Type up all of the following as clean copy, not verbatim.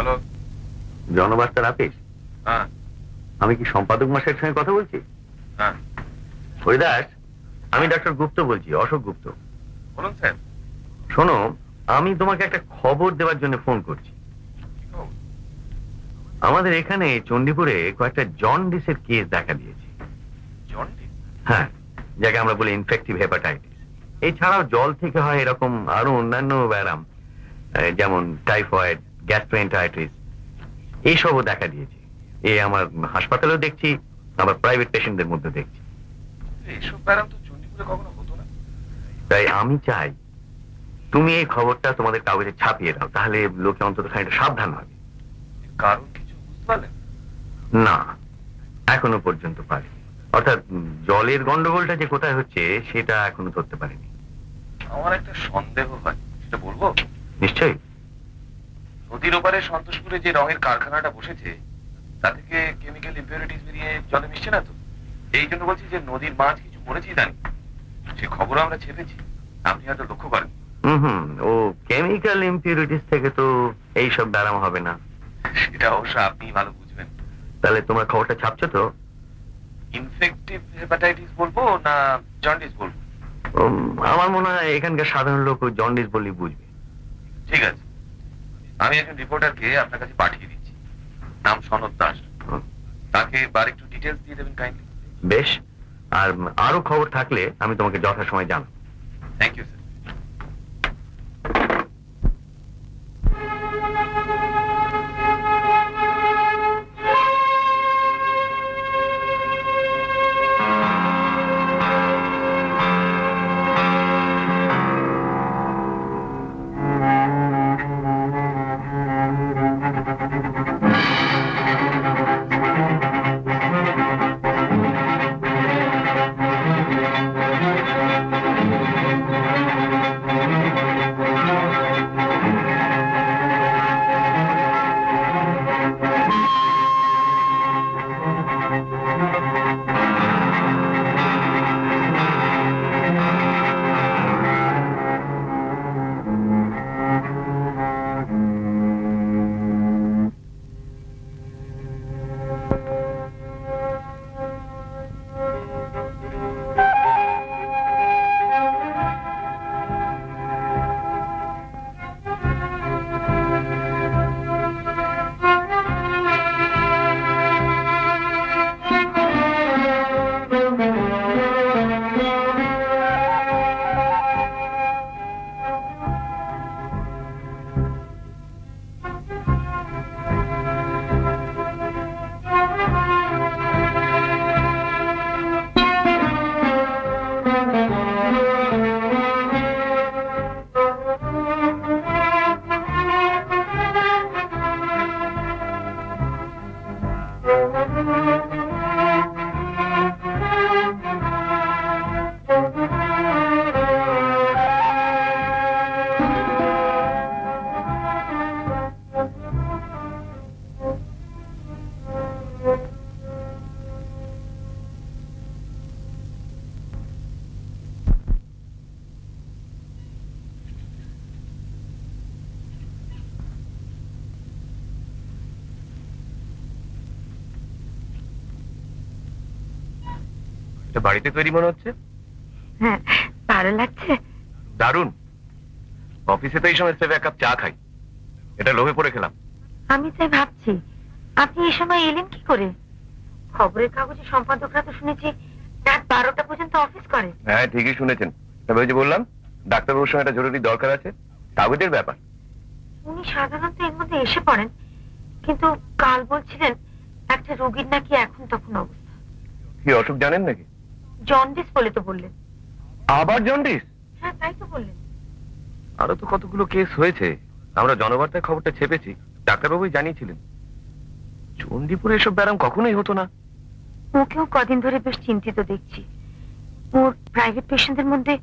Hello, জনবার্তা Rakesh? হ্যাঁ। আমি কি সম্পাদক মশাইয়ের সঙ্গে কথা বলছি? হ্যাঁ। হরিদাস, আমি ডক্টর গুপ্ত বলছি, অশোক গুপ্ত। বলুন স্যার। শোনো, আমি তোমাকে একটা খবর দেওয়ার জন্য ফোন করছি। আমাদের এখানে চণ্ডীপুরে কয়েকটা জন্ডিসের কেস দেখা দিয়েছে। জন্ডিস? হ্যাঁ, যাকে আমরা বলি ইনফেক্টিভ হেপাটাইটিস। এছাড়াও জল থেকে হয় এরকম আরো অন্যান্য ব্যারাম, যেমন টাইফয়েড, গ্যাস্ট্রোএন্টারাইটিস, এইসবও দেখা দিয়েছে। আমার হাসপাতালেও দেখছি, আবার প্রাইভেট পেশেন্টদের মধ্যে দেখছি। এইসব ব্যারাম তো চণ্ডীপুরে কখনো হতো না। তাই আমি চাই তুমি এই খবরটা তোমাদের কাগজে ছাপিয়ে দাও, তাহলে লোকে অন্তত খানিকটা সাবধান হবে। কারণ কিছু বুঝতে পারলেন না, এখনো পর্যন্ত পারি। অর্থাৎ জলের গন্ডগোলটা যে কোথায় হচ্ছে সেটা এখনো ধরতে পারিনি। আমার একটা সন্দেহ হয়, সেটা বলবো? নিশ্চয়ই। নদীর ওপারে সন্তোষপুরে যে রঙের কারখানাটা বসেছে, তা থেকে কেমিক্যাল ইম্পিউরিটিস বেরিয়ে জলে মিশছে না তো? এই জন্য বলছি যে নদীর মাছ কিছু মরেছি জানি, সে খবর আমরা ছেপেছি, আপনি হয়তো লক্ষ্য করেন। ও কেমিক্যাল ইম্পিউরিটিস থেকে তো এইসব ব্যারাম হবে না। সেটা অবশ্য আপনি ভালো বুঝবেন। তাহলে তোমরা খবরটা ছাপছো তো? ইনফেক্টিভ হেপাটাইটিস বলবো না জন্ডিস বলবো? আমার মনে হয় এখানকার সাধারণ লোক জন্ডিস বললেই বুঝবে। ঠিক আছে, আমি একজন রিপোর্টারকে আপনার কাছে পাঠিয়ে দিচ্ছি, নাম সনদ দাস। তাকে বার একটু ডিটেলস দিয়ে দেবেন কাইন্ডলি। বেশ, আর আরো খবর থাকলে আমি তোমাকে যথাসময় জানাবো। Thank you sir. এটা বাড়িতে তৈরি মনে হচ্ছে। হ্যাঁ, ভালো লাগছে। দারুণ। অফিসে তো এই সময় সেবে এক কাপ চা খাই, এটা লোভে পড়ে খেলাম। আমি তাই ভাবছি আপনি এই সময় এলেন কি করে? খবরের কাগজে সম্পাদকরা তো শুনেছি রাত 12টা পর্যন্ত অফিস করে। হ্যাঁ, ঠিকই শুনেছেন। তবে ওই যে বললাম, ডাক্তারবাবুর সঙ্গে একটা জরুরি দরকার আছে, কাগজের ব্যাপার। উনি সাধারণত এর মধ্যে এসে পড়েন, কিন্তু কাল বলছিলেন একটা রোগীর নাকি এখন তখন অবস্থা। কি অসুখ জানেন নাকি? জন্ডিস বলে তো বললেন। আবার জন্ডিস? হ্যাঁ, তাই তো বললেন। আরো তো কতগুলো কেস হয়েছে, আমরা জনবার্তায় খবরটা ছেপেছি, ডাক্তারবাবুই জানিয়েছিলেন। চণ্ডীপুরে এসব ব্যারাম কখনোই হতো না। ওকেও কদিন ধরে বেশ চিন্তিত দেখছি। ওর প্রাইভেট পেশেন্টদের মধ্যে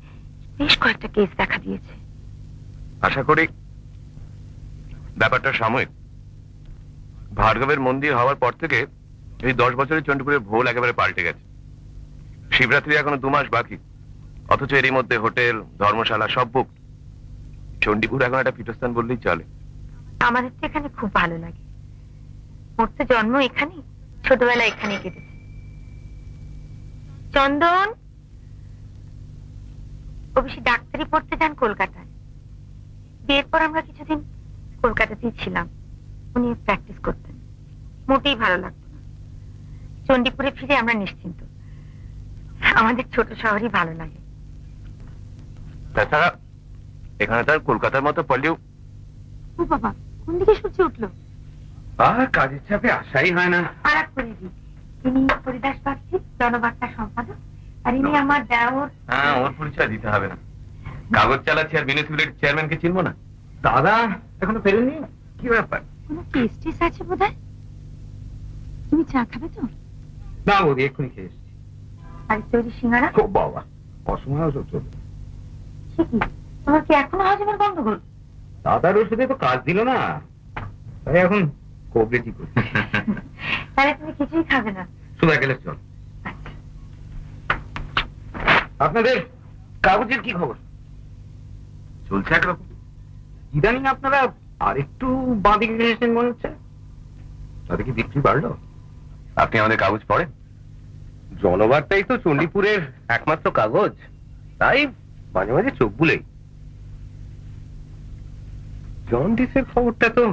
বেশ কয়েকটা কেস দেখা দিয়েছে। আশা করি ব্যাপারটা সাময়িক। ভার্গবের মন্দির হওয়ার পর থেকে এই 10 বছরের চণ্ডীপুরের ভোল একেবারে পাল্টে গেছে। শিবরাত্রি এখনো 2 মাস বাকি, অথচ এরই মধ্যে হোটেল, ধর্মশালা সব বুক। চণ্ডীপুর এখন একটা পীঠস্থান বললেই চলে। আমাদের তো এখানে খুব ভালো লাগে। ওর তো জন্ম এখানে, ছোটবেলা এখানে কেটেছে। চন্দন ও বেশি ডাক্তারি পড়তে যান কলকাতায়। বিয়ের পর আমরা কিছুদিন কলকাতাতেই ছিলাম। উনি প্র্যাকটিস করতেন, মোটেই ভালো লাগতো না। চণ্ডীপুরে ফিরে আমরা নিশ্চিন্ত। আমাদের ছোট শহরই ভালো লাগে। তাছাড়া এখানে তার কলকাতার মতো পড়লেও। ও বাবা, কোন দিকে সূর্য উঠলো? আর কাজের চাপে আসাই হয় না। আর এক করে দিই, ইনি হরিদাস বাগচি, জনবার্তা সম্পাদক, আর ইনি আমার দেওর। হ্যাঁ, ওর পরিচয় দিতে হবে না। কাগজ চালাচ্ছি আর মিউনিসিপ্যালিটি চেয়ারম্যানকে চিনবো না? দাদা এখনো ফেরেননি? কি ব্যাপার? কোনো কেস টেস আছে বোধ হয়। তুমি চা খাবে তো? না বৌদি, এক্ষুনি খেয়ে এসছি। আর তৈরি সিঙ্গারা? ও বাবা, অসময় চলবে। সে কি, তোমার কি এখনো হজমের গন্ডগোল? দাদার ওষুধে তো কাজ দিল না, তাই এখন কোঅপারেটিভ করছি। তাহলে তুমি কিছুই খাবে না? সুধা গেলে চল। আপনাদের কাগজের কি খবর? চলছে একরকম। ইদানিং আপনারা আর একটু বাঁদিকে গেছেন মনে হচ্ছে। তাতে কি বিক্রি বাড়লো? আপনি আমাদের কাগজ পড়েন? জনবার্তাই তো চণ্ডীপুরের একমাত্র কাগজ, তাই মাঝে মাঝে চোখ বুলেই। জন্ডিসের খবরটা তো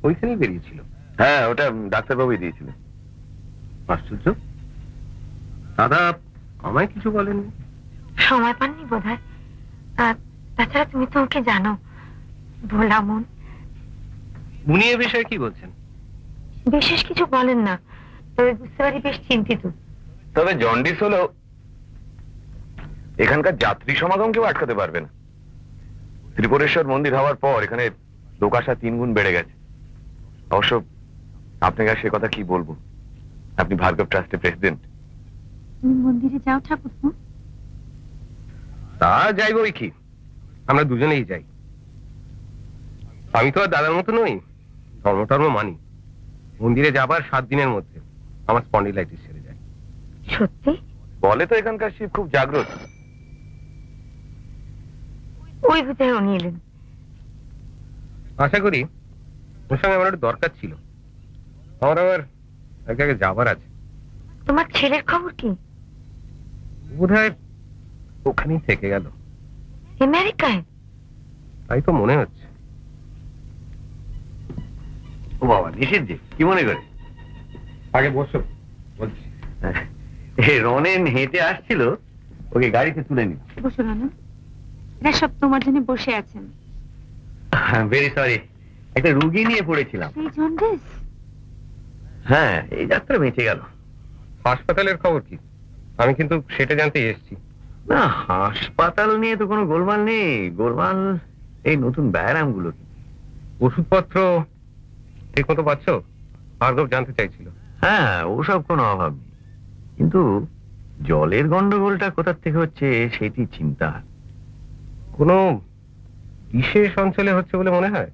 ওইখানেই বেরিয়েছিল। হ্যাঁ, ওটা ডাক্তারবাবুই দিয়েছিলেন। আশ্চর্য, দাদা আমায় কিছু বলেননি। সময় পাননি বোধ হয়। তাছাড়া তুমি তো ওকে জানো, ভোলা মন। উনি এ বিষয়ে কি বলছেন? বিশেষ কিছু বলেন না, তবে বুঝতে পারি বেশ চিন্তিত। তবে জন্ডিস হলো এখানকার যাত্রী সমাগম কেউ আটকাতে পারবে না। ত্রিপুরেশ্বর মন্দির হওয়ার পর এখানে লোক আসা 3 গুণ বেড়ে গেছে। অবশ্য আপনাকে আর সে কথা কি বলবো, আপনি ভার্গব ট্রাস্টের প্রেসিডেন্ট। তুমি মন্দিরে যাও ঠাকুরপো? তা যাইবই কি, আমরা দুজনেই যাই। আমি তো আর দাদার মতো নই, ধর্ম মানি। মন্দিরে যাবার 7 দিনের মধ্যে আমার স্পন্ডিলাইটিস সেরে যায়। সত্যি? বলে তো এখানকার শিব খুব জাগ্রত। ওই বোধহয় উনি এলেন। আশা করি ওর সঙ্গে আমার একটু দরকার ছিল। আমার আবার এক জায়গায় যাবার আছে। তোমার ছেলের খবর কি? বোধহয় ওখানেই থেকে গেল। আমেরিকায়? তাই তো মনে হচ্ছে। ও বাবা, নিষেধ যে কি মনে করে? আগে বসো বলছি। রনেন হেঁটে আসছিল, ওকে গাড়িতে তুলে নি। বসো রানা, এরা সব তোমার জন্য বসে আছেন। ভেরি সরি, একটা রুগী নিয়ে পড়েছিলাম। সেই জন্ডিস? হ্যাঁ, এই যাত্রা বেঁচে গেল। হাসপাতালের খবর কি? আমি কিন্তু সেটা জানতে এসেছি। না, হাসপাতাল নিয়ে তো কোনো গোলমাল নেই। গোলমাল এই নতুন ব্যায়াম গুলো। ওষুধপত্র ঠিক মতো পাচ্ছ? ভার্গব জানতে চাইছিল। হ্যাঁ, ওসব কোনো অভাব নেই, কিন্তু জলের গন্ডগোলটা কোথার থেকে হচ্ছে সেটি চিন্তা। কোনো বিশেষ অঞ্চলে হচ্ছে বলে মনে হয়।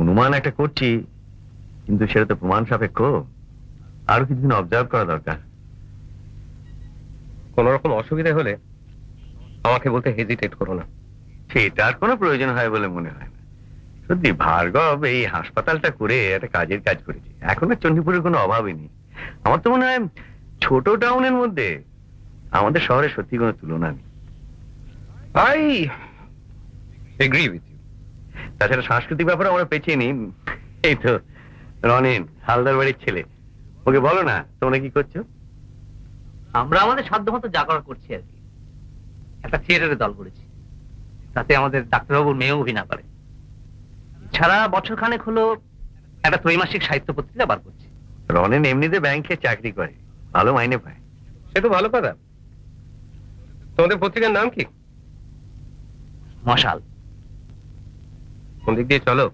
অনুমান একটা করছি, কিন্তু সেটা তো প্রমাণ সাপেক্ষ। আরো কিছুদিন অবজার্ভ করা দরকার। কোন রকম অসুবিধা হলে আমাকে বলতে হেজিটেট করো না। সেটার কোনো প্রয়োজন হয় বলে মনে হয় না। সত্যি ভার্গব এই হাসপাতালটা করে একটা কাজের কাজ করেছে। এখন আর চণ্ডীপুরের কোনো অভাবই নেই। আমার তো মনে হয় ছোট টাউনের মধ্যে আমাদের শহরে সত্যি কোনো তুলনা নেই। I agree with you. তাছাড়া সাংস্কৃতিক ব্যাপারে আমরা পেছিয়ে নিই। এই তো রনেন, হালদার বাড়ির ছেলে, ওকে বলো না তোমরা কি করছো? আমরা আমাদের সাধ্যমতো যা করার করছি আর কি। একটা থিয়েটারের দল করেছি, তাতে আমাদের ডাক্তারবাবুর মেয়েও অভিনয় করে। ছাড়া বছর খানেক হলো একটা ত্রৈমাসিক সাহিত্য পত্রিকা বার করছি। রনেন এমনিতে ব্যাংকে চাকরি করে, ভালো মাইনে পায়। সে তো ভালো কথা। তোমাদের পত্রিকার নাম কি? মশাল। কোন দিক দিয়ে চলো?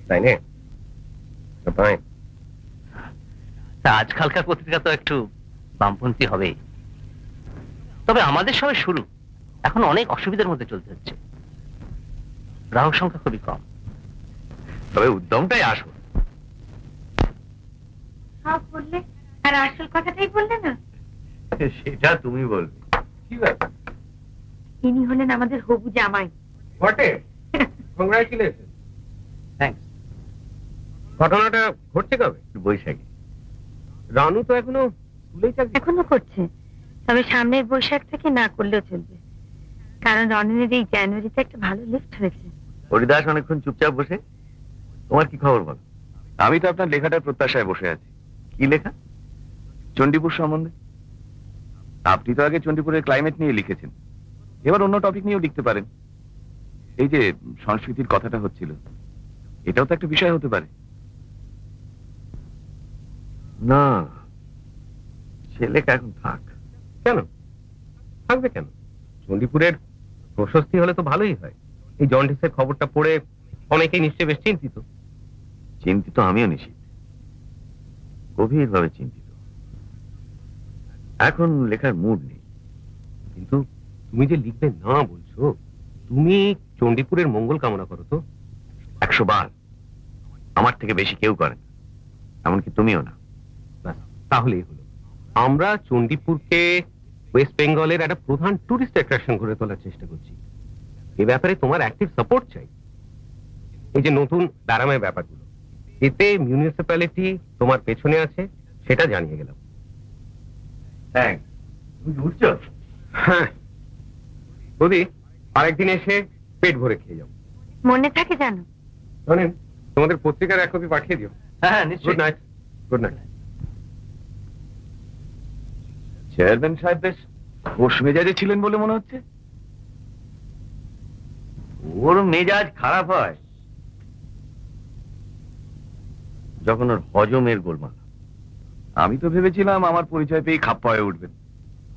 তাই নে, তা আজকালকার পত্রিকা তো একটু বামপন্থী হবেই। তবে আমাদের সবাই শুরু, এখন অনেক অসুবিধার মধ্যে চলতে হচ্ছে। গ্রাহক সংখ্যা খুবই কম, তবে উদ্যমটাই আসো। সব বললে আর আসল কথাটাই বললে না। সেটা তুমি বলবে। কি ব্যাপার? ইনি হলেন আমাদের হবু জামাই। বটে? কংগ্রাচুলেশন। থ্যাঙ্কস। ঘটনাটা ঘটছে কবে? বৈশাখী। রানু তো এখনো স্কুলে চাকরি। এখনো করছে, তবে সামনের বৈশাখ থেকে না করলেও চলবে, কারণ রননের এই জানুয়ারিতে একটা ভালো লিফট হয়েছে। হরিদাস অনেকক্ষণ চুপচাপ বসে। তোমার কি খবর বল? আমি তো আপনার লেখাটার প্রত্যাশায় বসে আছি। কি লেখা? চণ্ডীপুর সম্বন্ধে। আপনি তো আগে চণ্ডীপুরের ক্লাইমেট নিয়ে লিখেছেন, এবার অন্য টপিক নিয়েও লিখতে পারেন। এই যে সংস্কৃতির কথাটা হচ্ছিল, এটাও তো একটা বিষয় হতে পারে। না, সে লেখা এখন থাক। কেন থাকবে কেন? চণ্ডীপুরের প্রশস্তি হলে তো ভালোই হয়। এই জন্ডিসের খবরটা পড়ে অনেকেই নিশ্চয়ই বেশ চিন্তিত। চিন্তিত আমিও নিশ্চিত, গভীরভাবে চিন্তিত। এখন লেখার মুড নেই। কিন্তু তুমি যে লিখবে না বলছো, তুমি চণ্ডীপুরের মঙ্গল কামনা করো তো? 100 বার। আমার থেকে বেশি কেউ করে না, এমনকি তুমিও না। ব্যাস, তাহলেই হলো। আমরা চণ্ডীপুরকে ওয়েস্ট বেঙ্গলের একটা প্রধান টুরিস্ট অ্যাট্রাকশন করে তোলার চেষ্টা করছি। এই ব্যাপারে তোমার অ্যাক্টিভ সাপোর্ট চাই। এই যে নতুন ব্যারামের ব্যাপারগুলো, এতে মিউনিসিপ্যালিটি তোমার পেছনে আছে, সেটা জানিয়ে গেলাম। তুমি উঠছো? হ্যাঁ বৌদি, আরেকদিন এসে পেট ভরে খেয়ে যাও। মনে থাকে জানো? জানেন, তোমাদের পত্রিকার এক কপি পাঠিয়ে দিও। হ্যাঁ গুড নিশ্চয়ই। নাইট। Good night. চেয়ারম্যান সাহেব বেশ হোশ মেজাজে ছিলেন বলে মনে হচ্ছে। ওর মেজাজ খারাপ হয় যখন ওর হজমের গোলমাল। আমি তো ভেবেছিলাম আমার পরিচয় পেয়ে খাপ্পা হয়ে উঠবেন।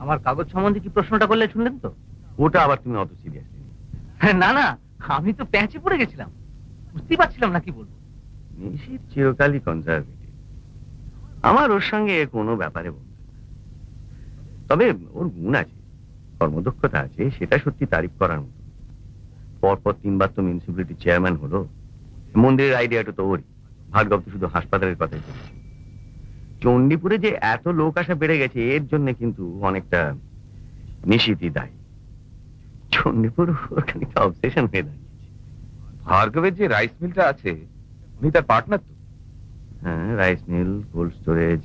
আমার কাগজ সম্বন্ধে কি প্রশ্নটা করলে শুনলেন তো? ওটা আবার তুমি অত সিরিয়াস? না না, আমি তো প্যাঁচে পড়ে গেছিলাম, বুঝতেই পারছিলাম না কি বলবো। নিশির চিরকালই কনজারভেটিভ। আমার ওর সঙ্গে কোনো ব্যাপারে বলবো না। তবে ওর গুণ আছে, কর্মদক্ষতা আছে, সেটা সত্যি তারিফ করার মতো। পরপর 3 বার তো মিউনিসিপ্যালিটি চেয়ারম্যান হলো। মন্দিরের আইডিয়াটা তো ওরই। ভার্গব তো শুধু হাসপাতালের কথাই বলছে। চণ্ডীপুরে যে এত লোক আসা বেড়ে গেছে, এর জন্য কিন্তু অনেকটা নিশিতই দায়ী। চণ্ডীপুর ওর খানিকটা অবসেশন হয়ে দাঁড়িয়েছে। ভার্গবের যে রাইস মিলটা আছে, উনি তার পার্টনার তো। হ্যাঁ, rice mill, cold storage,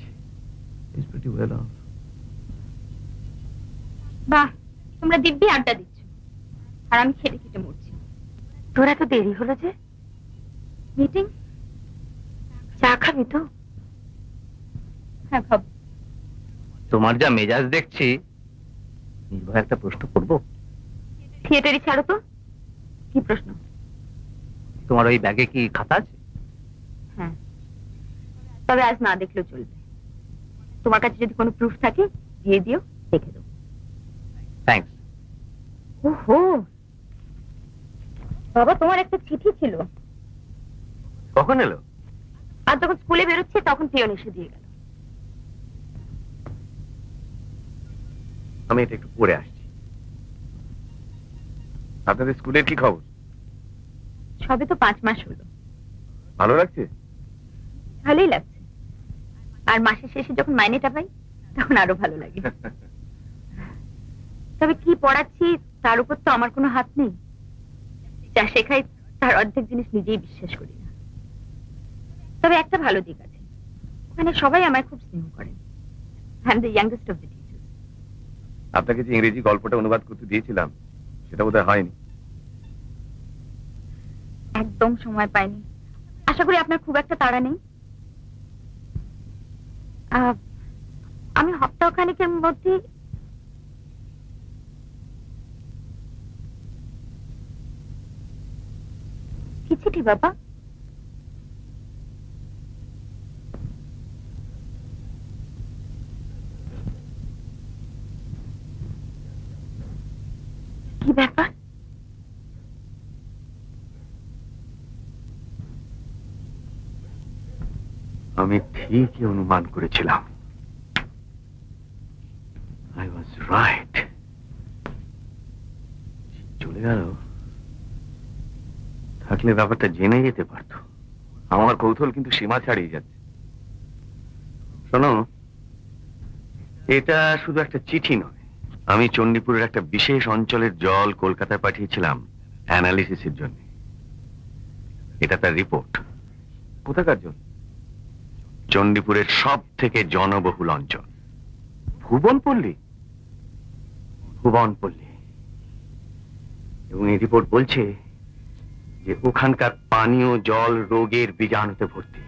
is pretty well off. বাহ, তোমরা দিব্যি আড্ডা দিচ্ছ আর আমি খেটে খেটে মরছি। তোরা তো দেরি হলো যে। মিটিং? চা খাবি তো? হ্যাঁ খাবো। তোমার যা মেজাজ দেখছি, নির্ভয় একটা প্রশ্ন করবো। থিয়েটারই ছাড়ো তো। কি প্রশ্ন? তোমার ওই ব্যাগে কি খাতা আছে? হ্যাঁ, তবে আজ না দেখলেও চলবে। তোমার কাছে যদি কোনো প্রুফ থাকে দিয়ে দিও, দেখে দেবো। থ্যাঙ্কস। ওহো বাবা, তোমার একটা চিঠি ছিল। কখন এলো? আর যখন স্কুলে বেরোচ্ছে তখন পিয়ন এসে দিয়ে গেল। আমি এটা একটু পড়ে আসছি। আপনাদের স্কুলের কি খবর? সবে তো 5 মাস হলো। ভালো লাগছে? ভালোই লাগছে। আর মাসের শেষে যখন মাইনেটা পাই তখন আরো ভালো লাগে। তবে কি পড়াচ্ছি তার উপর তো আমার কোনো হাত নেই। যা শেখাই তার অর্ধেক জিনিস নিজেই বিশ্বাস করি না। তবে একটা ভালো দিক আছে, ওখানে সবাই আমায় খুব স্নেহ করেন। I am the youngest of the teachers. আপনাকে যে ইংরেজি গল্পটা অনুবাদ করতে দিয়েছিলাম, সেটা বোধহয় হয়নি। একদম সময় পাইনি। আশা করি আপনার খুব একটা তাড়া নেই। আমি সপ্তাহখানেকের মধ্যে কি চিঠি বাবা? কি ব্যাপার? আমি ঠিকই অনুমান করেছিলাম। I was right. চলে গেল, থাকলে ব্যাপারটা জেনে যেতে পারতো। আমার কৌতূহল কিন্তু সীমা ছাড়িয়ে যাচ্ছে। শোনো, এটা শুধু একটা চিঠি নয়। আমি চণ্ডীপুরের একটা বিশেষ অঞ্চলের জল কলকাতায় পাঠিয়েছিলাম অ্যানালিসিসের জন্য। এটা তার রিপোর্ট। কোথাকার জল? চণ্ডীপুরের সব থেকে জনবহুল অঞ্চল ভুবনপল্লী। ভুবনপল্লী। এবং এই রিপোর্ট বলছে যে ওখানকার পানীয় জল রোগের বীজাণুতে ভর্তি।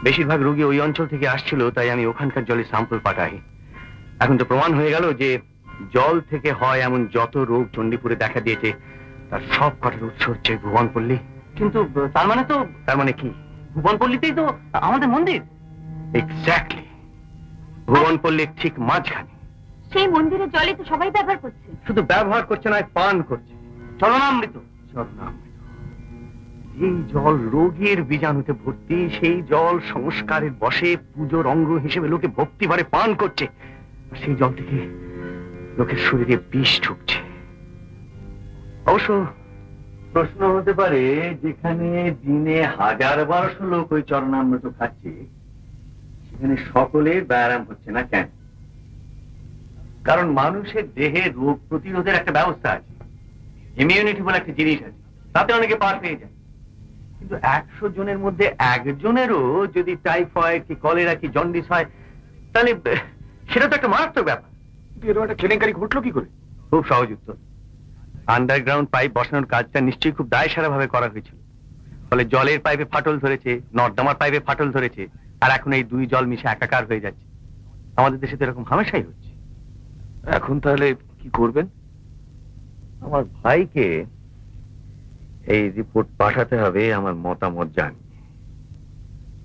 বেশিরভাগ রোগী ওই অঞ্চল থেকে আসছিল, তাই আমি ওখানকার জলে স্যাম্পল পাঠাই। এখন তো প্রমাণ হয়ে গেল যে জল থেকে হয় এমন যত রোগ চণ্ডীপুরে দেখা দিয়েছে তার সব কটার উৎস হচ্ছে ভুবনপল্লী। কিন্তু তার মানে কি ভুবনপল্লীতেই তো আমাদের মন্দির। এক্স্যাক্টলি, ভুবনপল্লীর ঠিক মাঝখানে। সেই মন্দিরের জলে তো সবাই ব্যবহার করছে। শুধু ব্যবহার করছে না, পান করছে। চরণামৃত। এই জল রোগের বীজাণুতে ভর্তি, সেই জল সংস্কারের বশে পুজোর অঙ্গ হিসেবে লোকে ভক্তি ভরে পান করছে। আর সেই জল থেকে লোকের শরীরে বিষ ঢুকছে। অবশ্য প্রশ্ন হতে পারে, যেখানে দিনে 1000-1200 লোক ওই চরণামৃত খাচ্ছে, সেখানে সকলে ব্যায়াম হচ্ছে না কেন? কারণ মানুষের দেহে রোগ প্রতিরোধের একটা ব্যবস্থা আছে, ইমিউনিটি বলে একটা জিনিস আছে, তাতে অনেকে পার পেয়ে যায়। কিন্তু 100 জনের মধ্যে একজনেরও যদি টাইফয়েড কি কলেরা কি জন্ডিস হয়, তাহলে সেটা তো একটা মারাত্মক ব্যাপার। এরকম একটা কেলেঙ্কারি ঘটলো কি করে? খুব সহজ উত্তর। আন্ডারগ্রাউন্ড পাইপ বসানোর কাজটা নিশ্চয়ই খুব দায়সারা ভাবে করা হয়েছিল। ফলে জলের পাইপে ফাটল ধরেছে, নর্দমার পাইপে ফাটল ধরেছে, আর এখন এই দুই জল মিশে একাকার হয়ে যাচ্ছে। আমাদের দেশে তো এরকম হামেশাই হচ্ছে। এখন তাহলে কি করবেন? আমার ভাইকে এই রিপোর্ট পাঠাতে হবে আমার মতামত জানি।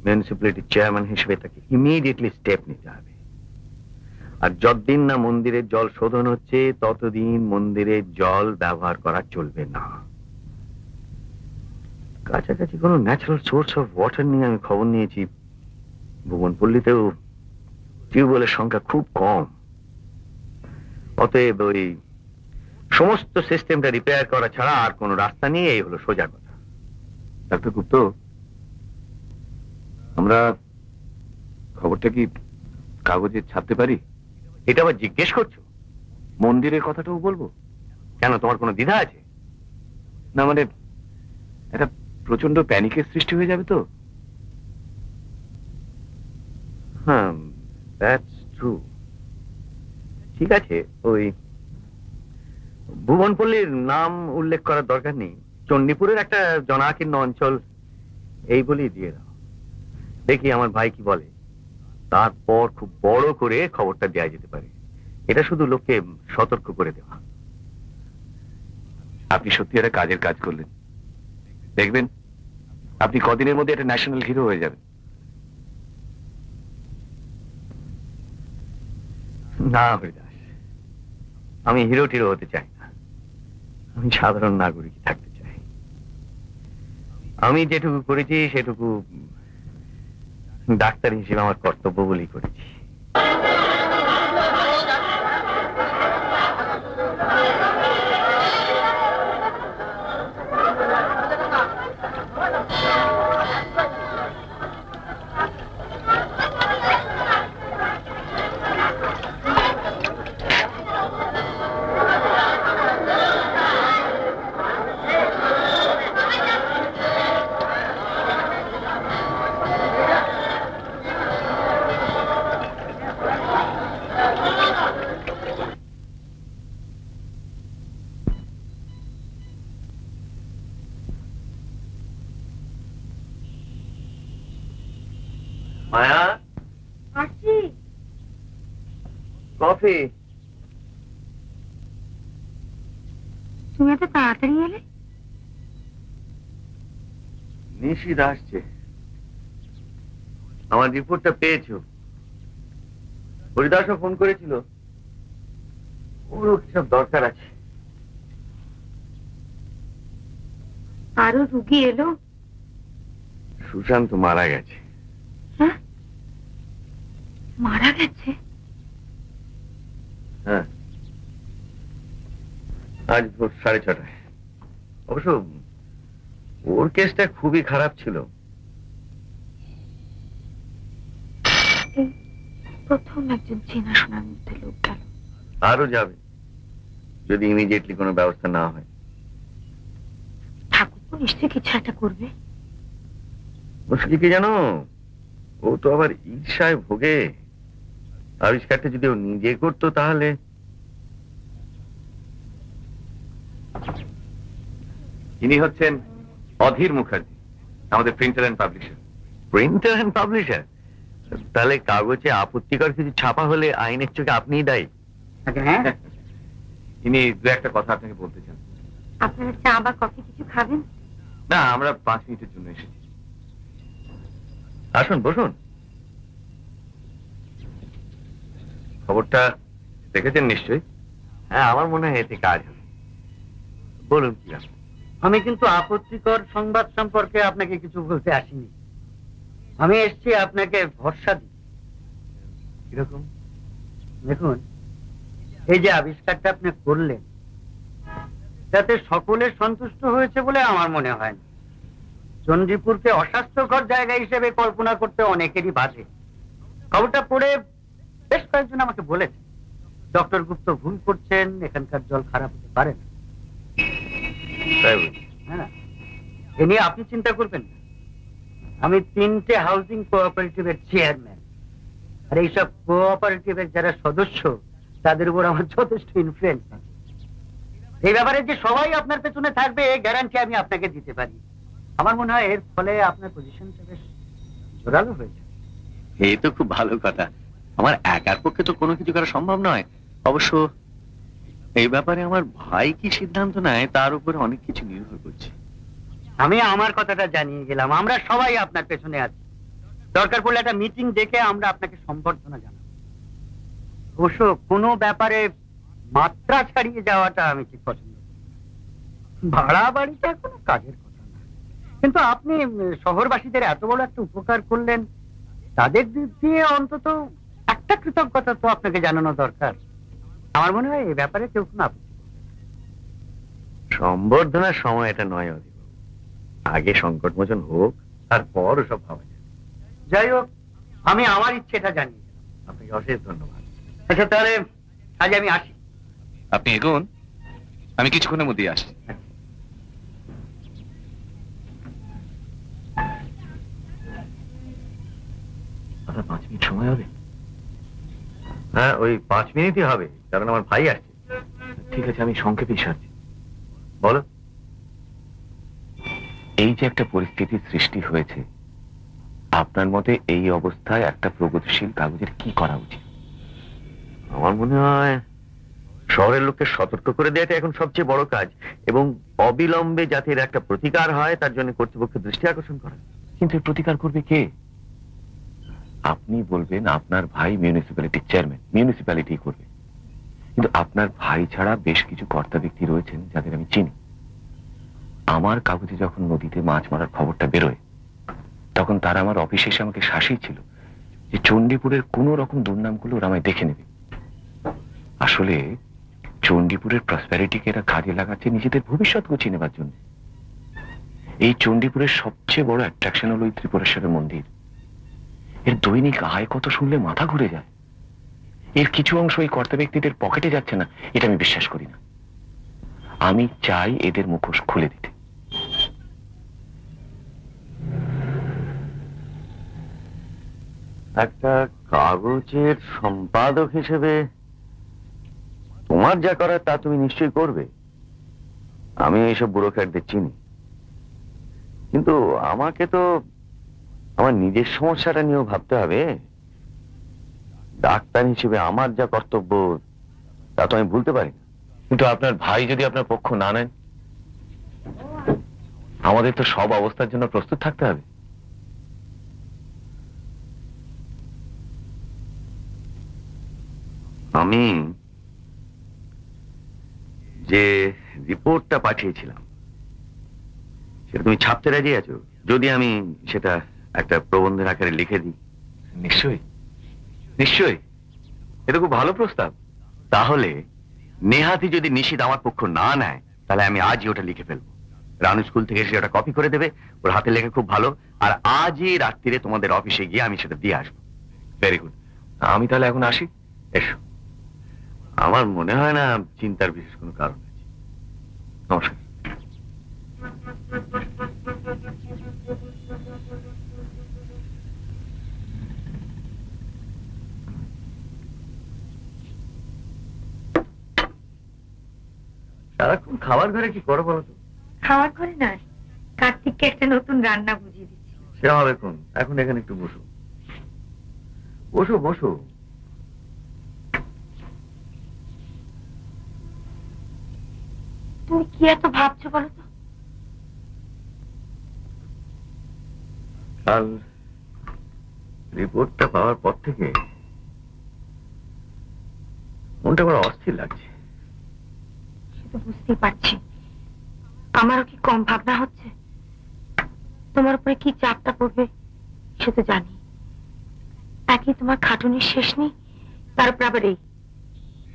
মিউনিসিপ্যালিটির চেয়ারম্যান হিসেবে তাকে ইমিডিয়েটলি স্টেপ নিতে হবে। আর যতদিন না মন্দিরের জল শোধন হচ্ছে, ততদিন মন্দিরের জল ব্যবহার করা চলবে না। কাছাকাছি কোনো ন্যাচারাল সোর্স অফ ওয়াটার নিয়ে আমি খবর নিয়েছি। ভুবনপল্লীতেও টিউবওয়েলের সংখ্যা খুব কম। অতএব ওই সমস্ত সিস্টেমটা রিপেয়ার করা ছাড়া আর কোনো রাস্তা নেই, এই হলো সোজা কথা। ডাক্তার গুপ্ত, আমরা খবরটা কি কাগজে ছাপতে পারি? এটা আবার জিজ্ঞেস করছো? মন্দিরের কথাটাও বলবো? কেন, তোমার কোনো দ্বিধা আছে? না, মানে একটা প্রচন্ড প্যানিকের সৃষ্টি হয়ে যাবে তো। হ্যাঁ, দ্যাটস ট্রু। ঠিক আছে, ওই ভুবনপল্লীর নাম উল্লেখ করার দরকার নেই, চণ্ডীপুরের একটা জনাকীর্ণ অঞ্চল এই বলেই দিয়ে দাও। দেখি আমার ভাই কি বলে, তারপর খুব বড় করে খবরটা দেওয়া যেতে পারে। এটা শুধু লোককে সতর্ক করে দেওয়া। আপনি সত্যি একটা কাজের কাজ করলেন। দেখবেন আপনি কদিনের মধ্যে একটা ন্যাশনাল হিরো হয়ে যাবেন। না হরিদাস, আমি হিরো টিরো হতে চাই না। আমি সাধারণ নাগরিক থাকতে চাই। আমি যেটুকু করেছি সেটুকু ডাক্তার হিসেবে আমার কর্তব্য বলেই করেছি। মায়া, আসছি। কফি। তুমি এত তাড়াতাড়ি এলে? নিশিত আসছে। আমার রিপোর্টটা পেয়েছো? হরিদাসও ফোন করেছিল, ওরও সব দরকার আছে। আরো রুগী এলো? সুশান্ত মারা গেছে। হ্যাঁ, মারা গেছে? হ্যাঁ, আজ ভোর 6:30। অবশ্য ওর কেসটা খুবই খারাপ ছিল। এই প্রথম একজন চেনাশোনার মধ্যে লোক গেল। আরো যাবে যদি ইমিডিয়েটলি কোনো ব্যবস্থা না হয়। ঠাকুর ও নিশ্চয়ই কিছু একটা করবে। মুশকিল কি জানো, ও তো আবার ঈর্ষায় ভোগে। আবিষ্কারটা যদি ও নিজে করতো তাহলে। ইনি হচ্ছেন অধীর মুখার্জি, আমাদের printer and publisher. Printer and publisher? তাহলে কাগজে আপত্তিকর কিছু ছাপা হলে আইনের চোখে আপনিই দায়ী। ইনি দু একটা কথা আপনাকে বলতে চান। আপনারা চা বা কফি কিছু খাবেন? না, আমরা 5 মিনিটের জন্য এসেছি। আসুন, বসুন। খবরটা দেখেছেন নিশ্চয়ই? হ্যাঁ, আমার মনে হয় এতে কাজ হবে। বলুন কি আছে। আমি কিন্তু আপত্তিকর সংবাদ সম্পর্কে আপনাকে কিছু বলতে আসিনি। আমি এসেছি আপনাকে ভরসা দিই। কিরকম? দেখুন, এই যে আবিষ্কারটা আপনি করলেন, তাতে সকলে সন্তুষ্ট হয়েছে বলে আমার মনে হয় না। চণ্ডীপুরকে অস্বাস্থ্যকর জায়গা হিসেবে কল্পনা করতে অনেকেরই বাধে। খবরটা পড়ে বেশ কয়েকজন আমাকে বলেছে ডক্টর গুপ্ত ভুল করছেন, এখানকার জল খারাপ হতে পারে না। হ্যাঁ, এ নিয়ে আপনি চিন্তা করবেন না। আমি 3টে হাউজিং কোঅপারেটিভের চেয়ারম্যান, আর এইসব কোঅপারেটিভের যারা সদস্য তাদের উপর আমার যথেষ্ট ইনফ্লুয়েন্স আছে। এই ব্যাপারে যে সবাই আপনার পেছনে থাকবে এই গ্যারান্টি আমি আপনাকে দিতে পারি। আমার মনে হয় এর ফলে আপনার পজিশনটা বেশ জোরালো হয়েছে। এই তো খুব ভালো কথা। আমার একার পক্ষে তো কোনো কিছু করা সম্ভব নয়। অবশ্য এই ব্যাপারে আমার ভাই কি সিদ্ধান্ত নেয় তার উপরে অনেক কিছু নির্ভর করছে। আমি আমার কথাটা জানিয়ে গেলাম, আমরা সবাই আপনার পেছনে আছি। দরকার পড়লে একটা মিটিং ডেকে আমরা আপনাকে সম্বর্ধনা জানাবো। অবশ্য কোনো ব্যাপারে মাত্রা ছাড়িয়ে যাওয়াটা আমি ঠিক পছন্দ করি। ভাড়া বাড়িটা কোনো কাজের কথা না, কিন্তু আপনি শহরবাসীদের এত বড় একটা উপকার করলেন, তাদের দিক দিয়ে অন্তত একটা কৃতজ্ঞতা তো আপনাকে জানানো দরকার। আমার মনে হয় এই ব্যাপারে কেউ কোনো আপত্তি করবে না। সম্বর্ধনার সময় এটা নয় অধীর, আগে সংকট মোচন হোক, তারপর সব ভাবা যায়। যাই হোক, আমি আমার ইচ্ছেটা জানিয়ে দিলাম। আপনাকে অশেষ ধন্যবাদ। আচ্ছা, তাহলে আজ আমি আসি। আপনি এগোন, আমি কিছুক্ষণের মধ্যেই আসছি। আচ্ছা, 5 মিনিট সময় হবে? হ্যাঁ, ওই 5 মিনিটই হবে, কারণ আমার ভাই আসছে। ঠিক আছে, আমি সংক্ষেপেই সারছি। বলো। এই যে একটা পরিস্থিতির সৃষ্টি হয়েছে, আপনার মতে এই অবস্থায় একটা প্রগতিশীল কাগজের কি করা উচিত? আমার মনে হয় শহরের লোককে সতর্ক করে দেওয়াটা এখন সবচেয়ে বড় কাজ, এবং অবিলম্বে যাতে এর একটা প্রতিকার হয় তার জন্য কর্তৃপক্ষের দৃষ্টি আকর্ষণ করা। কিন্তু এর প্রতিকার করবে কে? আপনি বলবেন আপনার ভাই মিউনিসিপ্যালিটির চেয়ারম্যান, মিউনিসিপ্যালিটি করবে। কিন্তু আপনার ভাই ছাড়া বেশ কিছু কর্তা ব্যক্তি রয়েছেন যাদের আমি চিনি। আমার কাগজে যখন নদীতে মাছ মারার খবরটা বেরোয়, তখন তারা আমার অফিসে এসে আমাকে শাসিয়েছিল যে চণ্ডীপুরের কোন রকম দুর্নামগুলো ওরা আমায় দেখে নেবে। আসলে চণ্ডীপুরের প্রসপ্যারিটিকে এরা কাজে লাগাচ্ছে নিজেদের ভবিষ্যৎ গুছিয়ে নেবার জন্য। এই চণ্ডীপুরের সবচেয়ে বড় অ্যাট্রাকশন হলো এই ত্রিপুরেশ্বরের মন্দির। এর দৈনিক আয় কত শুনলে মাথা ঘুরে যায়। এর কিছু অংশ এই কর্তা ব্যক্তিদের পকেটে যাচ্ছে না, এটা আমি বিশ্বাস করি না। আমি চাই এদের মুখোশ খুলে দিতে। একটা কাগজের সম্পাদক হিসেবে তোমার যা করার তা তুমি নিশ্চয়ই করবে। আমি এইসব ব্যুরোক্র্যাটদের চিনি, কিন্তু আমাকে তো আমার নিজের সমস্যাটা নিয়েও ভাবতে হবে। ডাক্তার হিসেবে আমার যা কর্তব্য তা তো আমি ভুলতে পারি না। কিন্তু আপনার ভাই যদি আপনার পক্ষ না নেন, আমাদের তো সব অবস্থার জন্য প্রস্তুত থাকতে হবে। আমি যে রিপোর্টটা পাঠিয়েছিলাম সেটা তুমি ছাপতে রাজি আছো? যদি আমি সেটা একটা প্রবন্ধের আকারে লিখে দিই? নিশ্চয়ই, নিশ্চয়ই। এটা খুব ভালো প্রস্তাব। তাহলে নেহাতি যদি নিশিত আমার পক্ষ না নেয়, তাহলে আমি আজই ওটা লিখে ফেলবো। রানু স্কুল থেকে এসে ওটা কপি করে দেবে, ওর হাতে লেখা খুব ভালো, আর আজই রাত্রিরে তোমাদের অফিসে গিয়ে আমি সেটা দিয়ে আসবো। Very good. আমি তাহলে এখন আসি। এসো। আমার মনে হয় না চিন্তার বিশেষ কোনো কারণ আছে। নমস্কার। সারাক্ষণ খাবার ঘরে কি করো বলো তো? খাওয়ার ঘরে নয়, কার্তিককে একটা নতুন রান্না বুঝিয়ে দিচ্ছি। সে হবে এখন, এখন এখানে একটু বসো বসো বসো। তুমি কি এত ভাবছো বলো তো? কাল রিপোর্টটা পাওয়ার পর থেকে মনটা বড় অস্থির লাগছে। সে তো বুঝতেই পারছি, আমারও কি কম ভাবনা হচ্ছে? তোমার উপরে কি চাপটা পড়বে সে তো জানি। একই তোমার খাটুনির শেষ নেই, তার উপর আবার এই।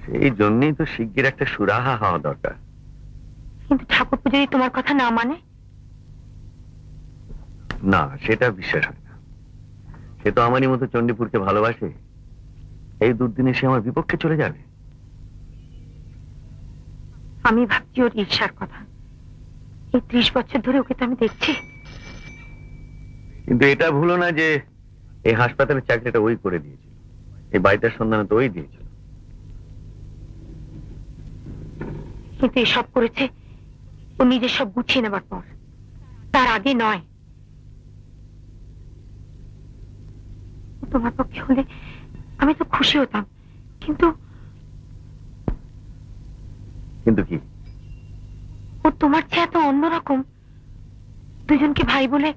সেই জন্যই তো শিগগির একটা সুরাহা হওয়া দরকার। কিন্তু ঠাকুরপো যদি তোমার কথা না মানে? না, সেটা বিশ্বাস হয় না। সে তো আমারই মতো চণ্ডীপুরকে ভালোবাসে। এই দুর্দিনে সে আমার বিপক্ষে চলে যাবে? আমি ভাবছি ওর ঈর্ষার কথা। এই 30 বছর ধরে ওকে তো আমি দেখছি। কিন্তু এটা ভুলো না যে এই হাসপাতালের চাকরিটা ওই করে দিয়েছিল, এই বাড়িটার সন্ধান তো ওই দিয়েছিল। কিন্তু এসব করেছে ও নিজের সব গুছিয়ে নেবার পর, তার আগে নয়। তোমার পক্ষে হলে আমি তো খুশি হতাম, কিন্তু কিন্তু কি? ও তোমার চেয়ে এত অন্যরকম। দুজনকে ভাই বলে।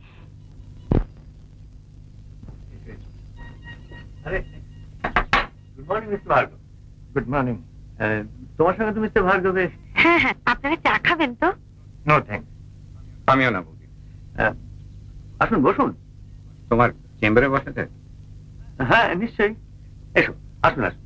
Good morning mister Bhargav. Good morning. তোমার সঙ্গে তো মিস্টার ভার্গবের। হ্যাঁ হ্যাঁ, আপনারা চা খাবেন তো? নো থ্যাঙ্কস, আমিও না বৌদি। আসুন বসুন। তোমার চেম্বারে বসাতে? হ্যাঁ নিশ্চয়ই, এসো, আসুন আসুন।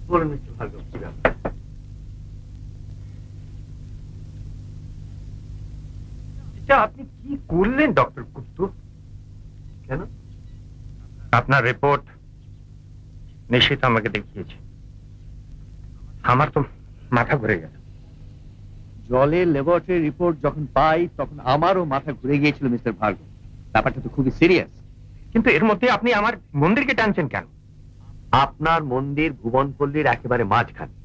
বলুন মিস্টার ভার্গব, কি ব্যাপার? আপনি কি করলেন ডক্টর গুপ্ত? কেন? আপনার রিপোর্ট নিশ্চিত আমাকে দেখিয়েছে। আমার তো মাথা ঘুরে গেল। জলের ল্যাবরেটরি রিপোর্ট যখন পাই তখন আমারও মাথা ঘুরে গিয়েছিল মিস্টার ভার্গব। ব্যাপারটা তো খুবই সিরিয়াস। কিন্তু এর মধ্যে আপনি আমার মন্দিরকে টানছেন কেন? আপনার মন্দির ভুবনপল্লীর একেবারে মাঝখানে।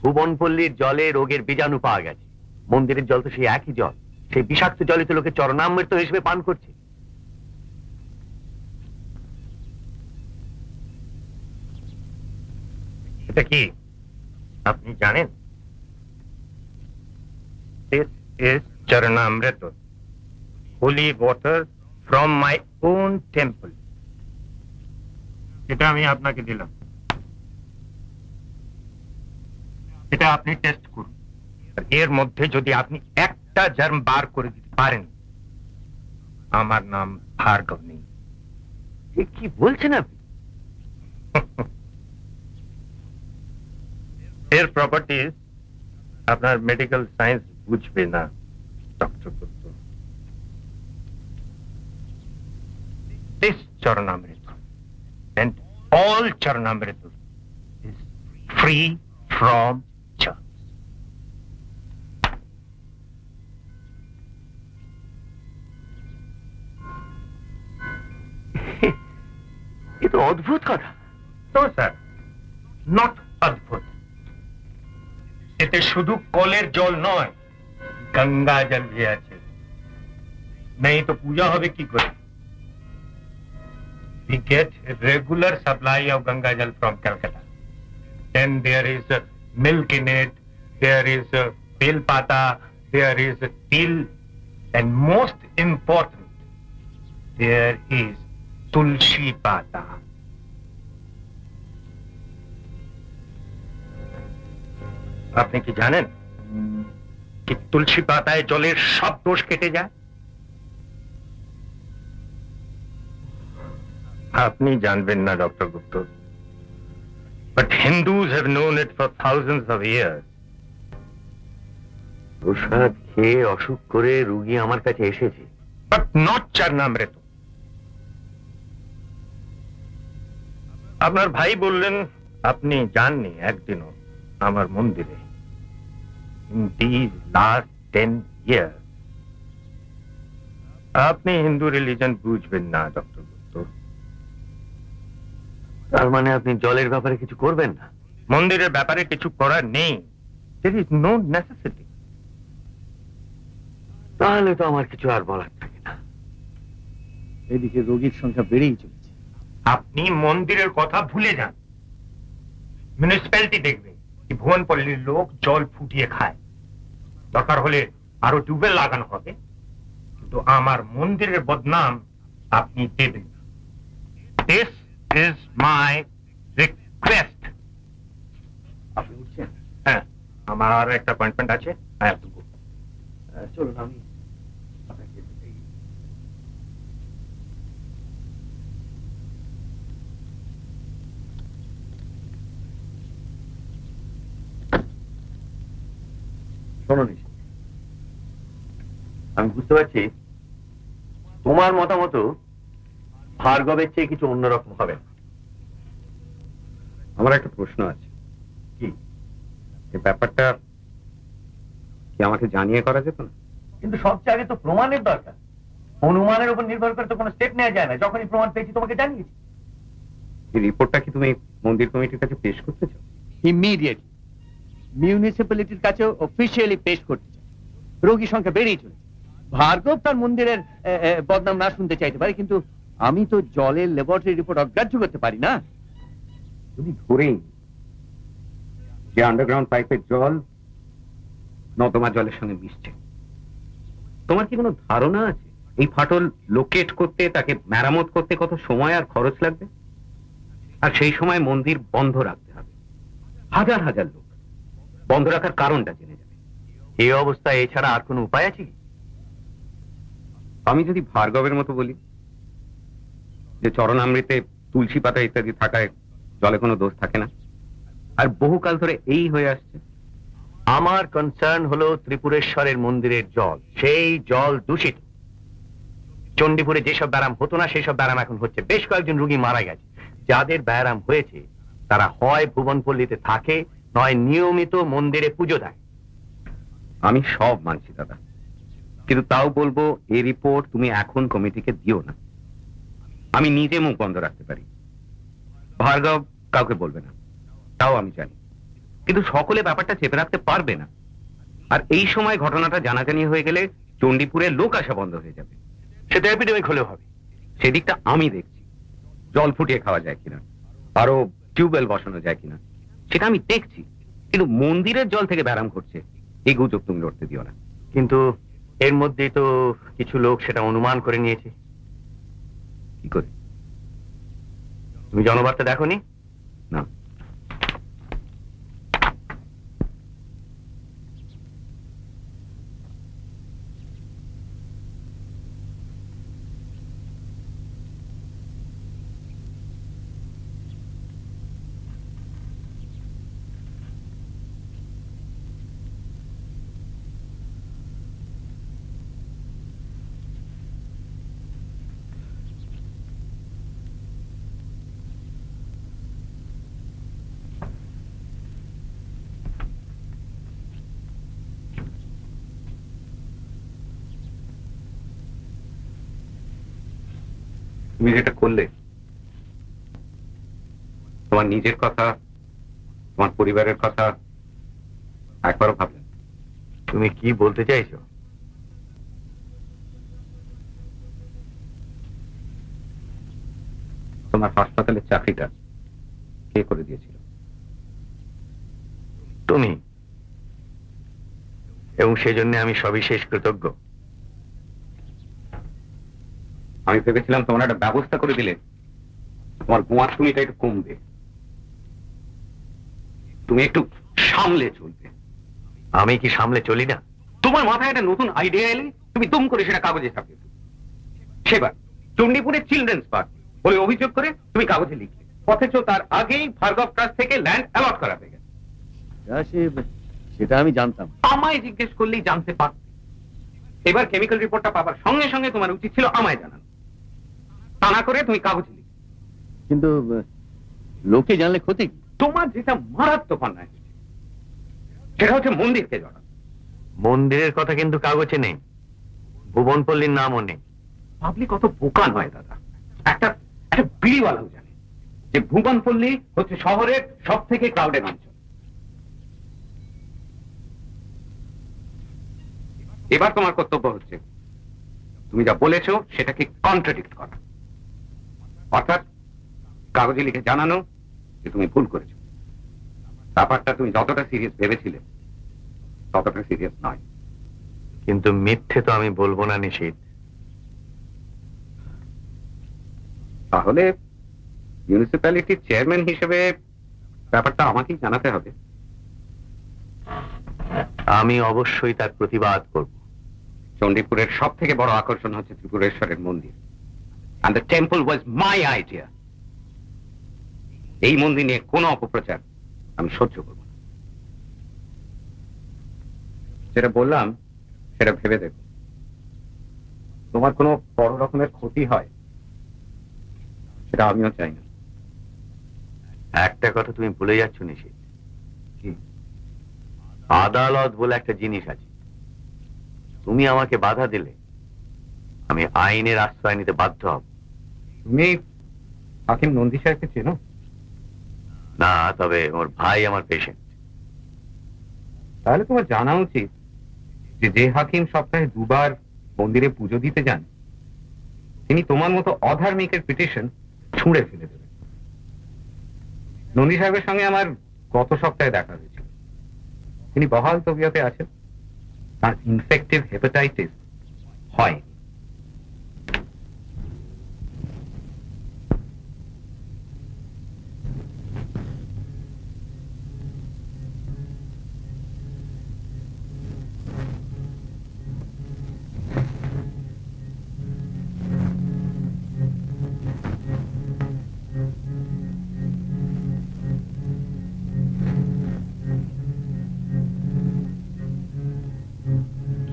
ভুবনপল্লীর জলে রোগের বীজাণু পাওয়া গেছে। মন্দিরের জল তো সেই একই জল। সেই বিষাক্ত জলে তো লোকে চরণামৃত হিসেবে পান করছে। এটা কি আপনি জানেন? This is Charanamrita, holy water from my own temple. এটা আমি আপনাকে দিলাম। এটা আপনি টেস্ট করুন। আর এর মধ্যে যদি আপনি একটা জার্ম বার করে দিতে পারেন, আমার নাম ভার্গব নেই। কি বলছেন আপনি? এর প্রপার্টিজ আপনার মেডিকেল সায়েন্স বুঝবে না doctor Gupta. This Charanamrita and all Charanamrita is free from germs. এ তো অদ্ভুত কথা। No sir, not অদ্ভুত। এতে শুধু কলের জল নয়, গঙ্গা জল भी আছে। नहीं तो पूजा হবে কি করে? We get a regular supply of Ganga Jal from Calcutta. Then there is milk in it, there is bel pata, there is til, and most important, there is tulsi pata. আপনি কি জানেন कि तुलसी पाताয় জলের সব দোষ কেটে যায়? আপনি জানবেন না doctor Gupta, but Hindus have known it for thousands of years. প্রসাদ খেয়ে অসুখ করে রোগী আমার কাছে এসেছে। But not Charanamrita. আপনার ভাই বললেন আপনি যাননি একদিনও আমার মন্দিরে in these last 10 years. আপনি হিন্দু রিলিজন বুঝবেন না ডক্টর গুপ্ত। তার মানে আপনি জলের ব্যাপারে কিছু করবেন না? মন্দিরের ব্যাপারে কিছু করার নেই। There is no necessity. তাহলে তো আমার কিছু আর বলার থাকে না। এদিকে রোগীর সংখ্যা বেড়েই চলেছে। আপনি মন্দিরের কথা ভুলে যান। মিউনিসিপ্যালিটি দেখবে কি ভুবনপল্লীর লোক জল ফুটিয়ে খায়। দরকার হলে আরো টিউবওয়েল লাগানো হবে, কিন্তু আমার মন্দিরের বদনাম আপনি দেবেন। This is my request. আপনি উঠছেন? হ্যাঁ, আমার আর একটা অ্যাপয়েন্টমেন্ট আছে। হ্যাঁ, চলুন আমি শোনো নিশি, আমি বুঝতে পারছি তোমার মতামত ভার্গবের চেয়ে কিছু অন্যরকম হবে না। আমার একটা প্রশ্ন আছে। কি? এই ব্যাপারটা কি আমাকে জানিয়ে করা যেত না? কিন্তু সবচেয়ে আগে তো প্রমাণের দরকার। অনুমানের উপর নির্ভর করে তো কোনো স্টেপ নেওয়া যায় না। যখনই প্রমাণ পেয়েছি তোমাকে জানিয়েছি। এই রিপোর্টটা কি তুমি মন্দির কমিটির কাছে পেশ করতে চাও? ইমিডিয়েটলি মিউনিসিপ্যালিটির কাছে অফিসিয়ালি পেশ করতে চাই। রোগী সংখ্যা বেড়েই চলেছে। ভার্গব তার মন্দিরের বদনাম না শুনতে চাইতে পারে, কিন্তু আমি তো জলের ল্যাবরেটরি রিপোর্ট অগ্রাহ্য করতে পারি না। যদি ধরেই যে আন্ডারগ্রাউন্ড পাইপের জল নর্দমা জলের সঙ্গে মিশছে, তোমার কি কোনো ধারণা আছে এই ফাটল লোকেট করতে, তাকে মেরামত করতে কত সময় আর খরচ লাগবে? আর সেই সময় মন্দির বন্ধ রাখতে হবে। হাজার হাজার লোক বন্ধ রাখার কারণটা জেনে যাবে। এই অবস্থায় এছাড়া আর কোনো উপায় আছে কি? আমি যদি ভার্গবের মতো বলি যে চরণামৃতে তুলসী পাতা ইত্যাদি থাকায় জলে কোনো দোষ থাকে না, আর বহুকাল ধরে এই হয়ে আসছে। আমার কনসার্ন হলো ত্রিপুরেশ্বরের মন্দিরের জল। সেই জল দূষিত। চণ্ডীপুরে যেসব ব্যারাম হতো না সেই সব ব্যারাম এখন হচ্ছে। বেশ কয়েকজন রোগী মারা গেছে। যাদের ব্যারাম হয়েছে তারা হয় ভুবনপল্লীতে থাকে, নয় নিয়মিত মন্দিরে পুজো দেয়। আমি সব মানছি দাদা, কিন্তু তাও বলবো এই রিপোর্ট তুমি এখন কমিটিকে দিও না। আমি নিজে মুখ বন্ধ রাখতে পারি, ভার্গব কাউকে বলবে না, তাও আমি জানি। কিন্তু সকলে ব্যাপারটা চেপে রাখতে পারবে না। আর এই সময় ঘটনাটা জানাজানি হয়ে গেলে চণ্ডীপুরে লোক আসা বন্ধ হয়ে যাবে। সেটা এপিডেমিক হলেও হবে। সেদিকটা আমি দেখছি। জল ফুটিয়ে খাওয়া যায় কিনা, আরো টিউবওয়েল বসানো যায় কিনা, সেটা আমি দেখছি। কিন্তু মন্দিরের জল থেকে ব্যারাম ঘটছে, এই গুজব তুমি লড়তে দিও না। কিন্তু এর মধ্যে তো কিছু লোক সেটা অনুমান করে নিয়েছে। কি করে? তুমি জনবার্তা দেখোনি? না। তুমি যেটা করলে, তোমার নিজের কথা, তোমার পরিবারের কথা একবারও ভাবলেন? তুমি কি বলতে চাইছো? তোমার হাসপাতালের চাকরিটা কে করে দিয়েছিল? তুমি। এবং সেজন্য আমি সবিশেষ কৃতজ্ঞ। আমি ভেবেছিলাম তোমার একটা ব্যবস্থা করে দিলে তোমার গোয়াতুমিটা একটু কমবে, তুমি একটু সামলে চলবে। আমি কি সামলে চলি না? তোমার মাথায় একটা নতুন আইডিয়া এলে তুমি দুম করে সেটা কাগজে ছাপিয়ে দিও। সেবার চণ্ডীপুরে চিলড্রেন্স পার্ক বলে অভিযোগ করে তুমি কাগজে লিখলে, অথচ তার আগেই ভার্গব ট্রাস্ট থেকে ল্যান্ড অ্যালট করা হয়ে গেছে। সেটা আমি জানতাম। আমায় জিজ্ঞেস করলেই জানতে পারত। এবার কেমিক্যাল রিপোর্টটা পাবার সঙ্গে সঙ্গে তোমার উচিত ছিল আমায় জানানো, তা না করে তুমি কাগজে লিখলে। কিন্তু লোকে জানলে ক্ষতি কি? তোমার যেটা মারাত্মক অন্যায় হয়েছে সেটা হচ্ছে মন্দিরকে জড়ানো। মন্দিরের কথা কিন্তু কাগজে নেই, ভুবনপল্লীর নামও নেই। পাবলিক অত বোকা নয় দাদা। একটা একটা বিড়িওয়ালাও জানে যে ভুবনপল্লী হচ্ছে শহরের সব থেকে ক্রাউডেড অঞ্চল। এবার তোমার কর্তব্য হচ্ছে তুমি যা বলেছো সেটাকে কন্ট্রাডিক্ট করা, অর্থাৎ কাগজে লিখে জানানো যে তুমি ভুল করেছো। ব্যাপারটা তুমি যতটা সিরিয়াস ভেবেছিলে ততটা সিরিয়াস নয়। কিন্তু মিথ্যে তো আমি বলবো না নিশীথ। তাহলে মিউনিসিপ্যালিটির চেয়ারম্যান হিসেবে ব্যাপারটা আমাকেই জানাতে হবে। আমি অবশ্যই তার প্রতিবাদ করব। চণ্ডীপুরের সব থেকে বড় আকর্ষণ হচ্ছে ত্রিপুরেশ্বরের মন্দির, and the temple was my idea. এই মন্দির নিয়ে কোনো অপপ্রচার আমি সহ্য করব না। যেটা বললাম সেটা ভেবে দেখো, তোমার কোনো বড় রকমের ক্ষতি হয় সেটা আমিও চাই না। একটা কথা তুমি ভুলে যাচ্ছ নিশীথ, আদালত বলে একটা জিনিস আছে। তুমি আমাকে বাধা দিলে আমি আইনের আশ্রয় নিতে বাধ্য হব। তুমি হাকিম নন্দী সাহেবকে চেনো? না, তবে ওর ভাই আমার পেশেন্ট। তাহলে তোমার জানা উচিত যে যে হাকিম সপ্তাহে 2 বার মন্দিরে পুজো দিতে যান তিনি তোমার মতো অধার্মিকের পিটিশন ছুঁড়ে ফেলে দেবেন। নন্দী সাহেবের সঙ্গে আমার গত সপ্তাহে দেখা হয়েছিল। তিনি বহাল তবিয়তে আছেন, তার ইনফেক্টিভ হেপাটাইটিস হয়।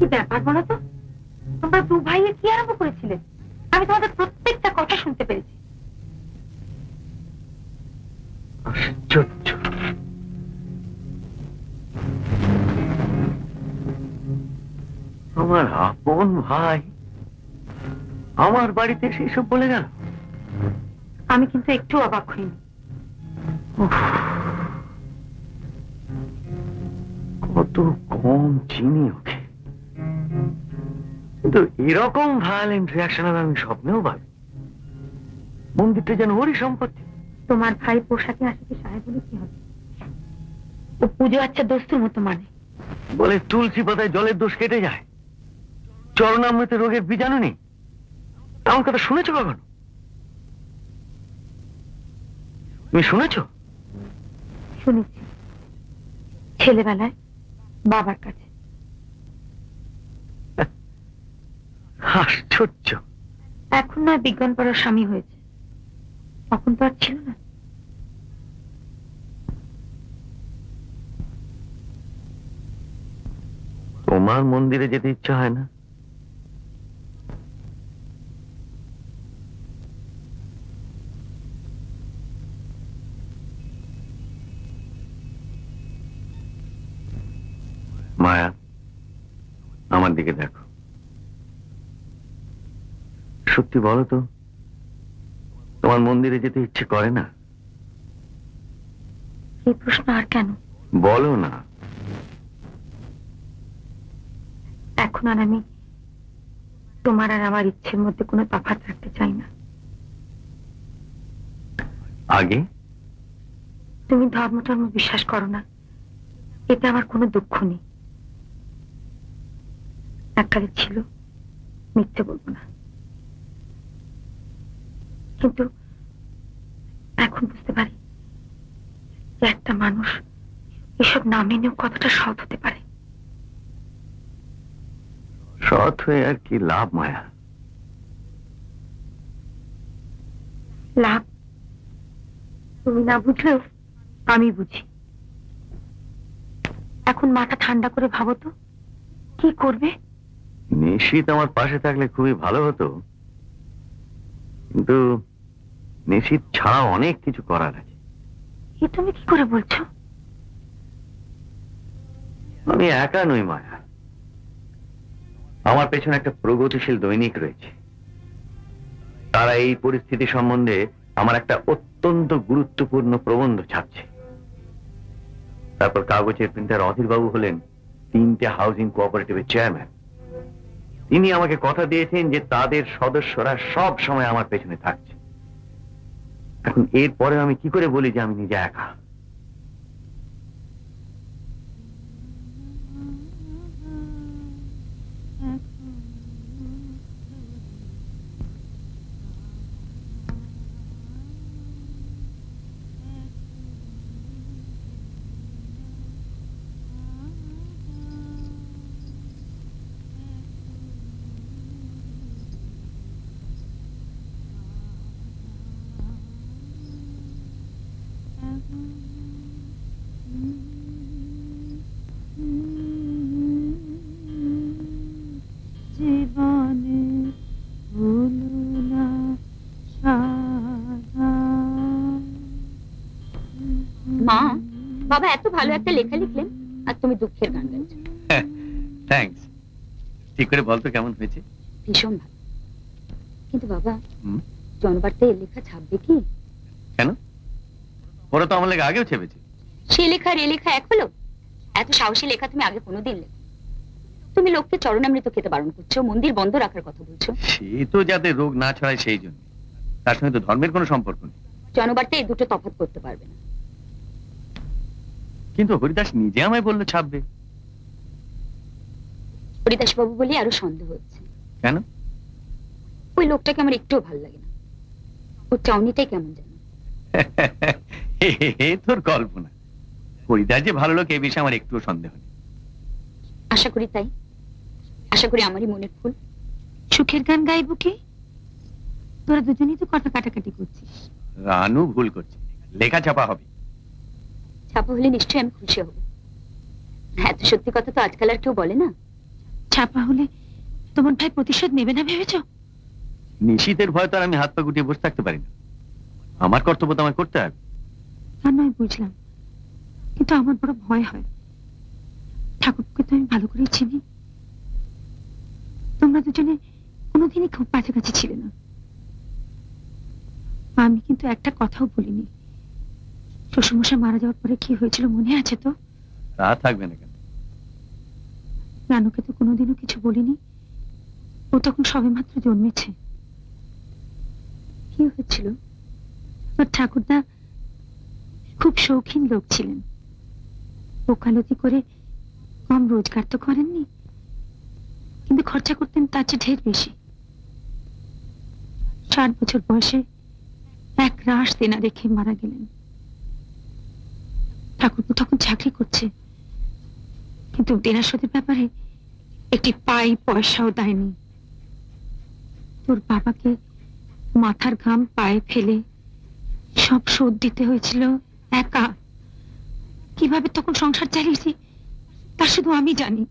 কি ব্যাপার বলো তো, তোমরা 2 ভাইয়ে কি আরম্ভ করেছিলে? আমি তোমাদের প্রত্যেকটা কথা শুনতে পেরেছি। আশ্চর্য, আমার আপন ভাই আমার বাড়িতে সেই সব বলে গেল। আমি কিন্তু একটু অবাক হইনি। কত কম চিনি ওকে, কিন্তু এরকম ভায়োলেন্ট রিয়াকশন আমি স্বপ্নেও ভাবি। মন্দিরটা যেন ওরই সম্পত্তি। তোমার ভাই পোশাকে আশিকে সাহেব বলে কি হবে? ও পুজো আচ্ছা দোস্তুর মতো মানে। বলে তুলসী পাতায় জলের দোষ কেটে যায়, চরণামৃতে রোগের বীজাণু নেই। এমন কথা শুনেছো কখনো? তুমি শুনেছো? শুনেছি, ছেলেবেলায় বাবার কাছে। আশ্চর্য। এখন নয় বিজ্ঞান পড়ার স্বামী হয়েছে, তখন তো আর ছিল না। তোমার মন্দিরে যেতে ইচ্ছা হয় না? মায়া, আমার দিকে দেখো। সত্যি বলো তো, তোমার মন্দিরে যেতে ইচ্ছে করে না? এই প্রশ্ন আর কেন? বলো না। এখন আর আমি তোমার আর আমার ইচ্ছের মধ্যে কোনো তফাৎ রাখতে চাই না। আগে তুমি ধর্ম টর্ম বিশ্বাস করো না, এতে আমার কোনো দুঃখ নেই। এককালে ছিল, মিথ্যে বলবো না, কিন্তু এখন বুঝতে পারি যে একটা মানুষ এসব না মেনেও কতটা সৎ হতে পারে। সৎ হয়ে আর কি লাভ মায়া? লাভ তুমি না বুঝলেও আমি বুঝি। এখন মাথা ঠান্ডা করে ভাবো তো, কি করবে? নিশীথ আমার পাশে থাকলে খুবই ভালো হতো, কিন্তু নিশীথ ছাড়া অনেক কিছু করার আছে। এ তুমি কি করে বলছো? আমি একা নই মায়া, আমার পেছনে একটা প্রগতিশীল দৈনিক রয়েছে। তারা এই পরিস্থিতি সম্বন্ধে আমার একটা অত্যন্ত গুরুত্বপূর্ণ প্রবন্ধ ছাপছে। তারপর কাগজের প্রিন্টার অধীরবাবু হলেন 3টে হাউজিং কোঅপারেটিভের চেয়ারম্যান। তিনি আমাকে কথা দিয়েছেন যে তাদের সদস্যরা সব সময় আমার পেছনে থাকছে। এখন এরপরে আমি কি করে বলি যে আমি নিজে একা? মা, বাবা এত ভালো একটা লেখা লিখলেন আর তুমি দুঃখের গান গাইছো। থ্যাঙ্কস। ঠিক করে বলতো কেমন হয়েছে? ভীষণ ভালো। কিন্তু বাবা, জনবার্তায় এর লেখা ছাপবে কি? কেন? ওরা তো আমার লেখা আগেও ছেপেছে। সে লেখা আর এ লেখা এক হলো? এত সাহসী লেখা তুমি আগে কোনোদিন লেখো? তুমি লোককে চরণামৃত খেতে বারণ করছো, মন্দির বন্ধ রাখার কথা বলছো। সে তো যাতে রোগ না ছড়ায় সেই জন্য। তার সঙ্গে তো ধর্মের কোনো সম্পর্ক নেই। জনবার্তায় এই দুটো তফাৎ করতে পারবে না। কিন্তু হরিদাস নিজে আমায় বললো ছাপবে। হরিদাস বাবু বলে আরো সন্দেহ হচ্ছে। কেন? ওই লোকটাকে আমার একটুও ভালো লাগে না। ওর চাউনিটাই কেমন জানো। তোর কল্পনা। হরিদাস যে ভালো লোক এ বিষয়ে আমার একটুও সন্দেহ নেই। আশা করি তাই। আশা করি আমারই মনের ফুল। সুখের গান গাইবো কি? তোরা দুজনেই তো কথা কাটাকাটি করছিস। রানু ভুল করছে, লেখা ছাপা হবে। ছাপা হলে নিশ্চয়ই আমি খুশি হব। হ্যাঁ, তো সত্যি কথা তো আজকাল আর কেউ বলে না। ছাপা হলে তোমার ভাই প্রতিশোধ নেবে না ভেবেছো? নিশীতের ভয় তো আর আমি হাত পা গুটিয়ে বসে থাকতে পারি না। আমার কর্তব্য তো আমায় করতে হবে। তা নয় বুঝলাম, কিন্তু আমার বড় ভয় হয়। ঠাকুরকে তো আমি ভালো করে চিনি। তোমরা দুজনে কোনোদিনই খুব কাছাকাছি ছিলে না। আমি কিন্তু একটা কথাও বলিনি। শ্বশুরমশাই মারা যাওয়ার পরে কি হয়েছিল মনে আছে তো? তা থাকবে না কেন? রানুকে তো কোনোদিনও কিছু বলিনি। ও তখন সবে মাত্র জন্মেছে। কি হয়েছিল? তোর ঠাকুরদা খুব শৌখিন লোক ছিলেন। ওকালতি করে কম রোজগার তো করেননি, কিন্তু খরচা করতেন তার চেয়ে ঢের বেশি। 60 বছর বয়সে এক রাশ দেনা রেখে মারা গেলেন। ঠাকুরপো তখন চাকরি করছে, কিন্তু দেনা শোধের ব্যাপারে একটি পাই পয়সাও দেয়নি। তোর বাবাকে মাথার ঘাম পায়ে ফেলে সব শোধ দিতে হয়েছিল একা। কিভাবে তখন সংসার চালিয়েছি তা শুধু আমি জানি।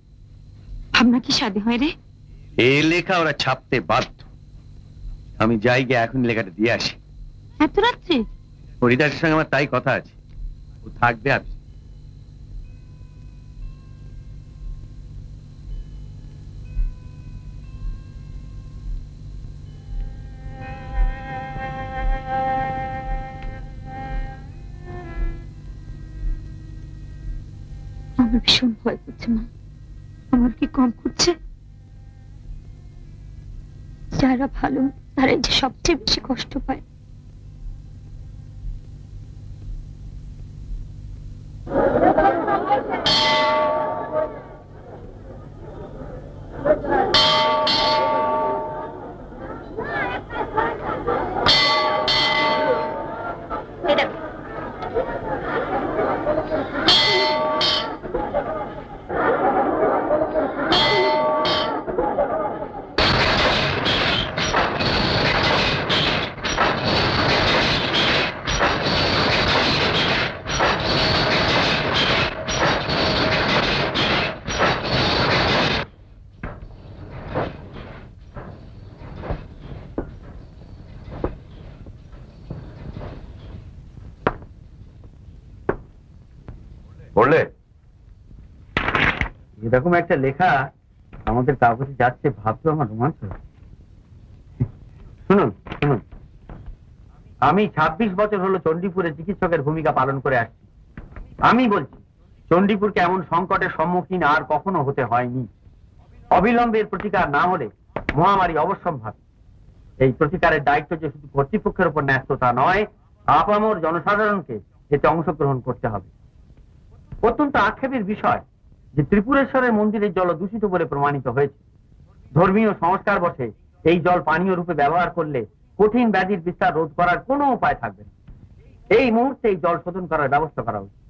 ভাবনা কি সাধে হয় রে? এই লেখা ওরা ছাপতে বাধ্য। আমি যাই গিয়ে এখন লেখাটা দিয়ে আসি। এত রাত্রে? হরিদাসের সঙ্গে আমার তাই কথা আছে, ও থাকবে আর আমার ভীষণ ভয় করছে মা। আমার কি কম করছে? যারা ভালো তারাই যে সবচেয়ে বেশি কষ্ট পায়। পড়লে? এরকম একটা লেখা আমাদের কাগজে যাচ্ছে ভাবতেও আমার রোমাঞ্চ হচ্ছে। শুনুন শুনুন, আমি 26 বছর হলো চণ্ডীপুরে চিকিৎসকের ভূমিকা পালন করে আসছি। আমি বলছি, চণ্ডীপুরকে এমন সংকটের সম্মুখীন আর কখনো হতে হয়নি। অবিলম্বে এর প্রতিকার না হলে মহামারী অবশ্যম্ভাবী। এই প্রতিকারের দায়িত্ব যে শুধু কর্তৃপক্ষের উপর ন্যস্ত তা নয়, আপামর জনসাধারণকে এতে অংশগ্রহণ করতে হবে। অত্যন্ত আক্ষেপের বিষয় যে ত্রিপুরেশ্বরের মন্দিরের জল দূষিত বলে প্রমাণিত হয়েছে। ধর্মীয় সংস্কার বসে এই জল পানীয় রূপে ব্যবহার করলে কঠিন ব্যাধির বিস্তার রোধ করার কোনো উপায় থাকবে না। এই মুহূর্তে এই জল শোধন করার ব্যবস্থা করা উচিত।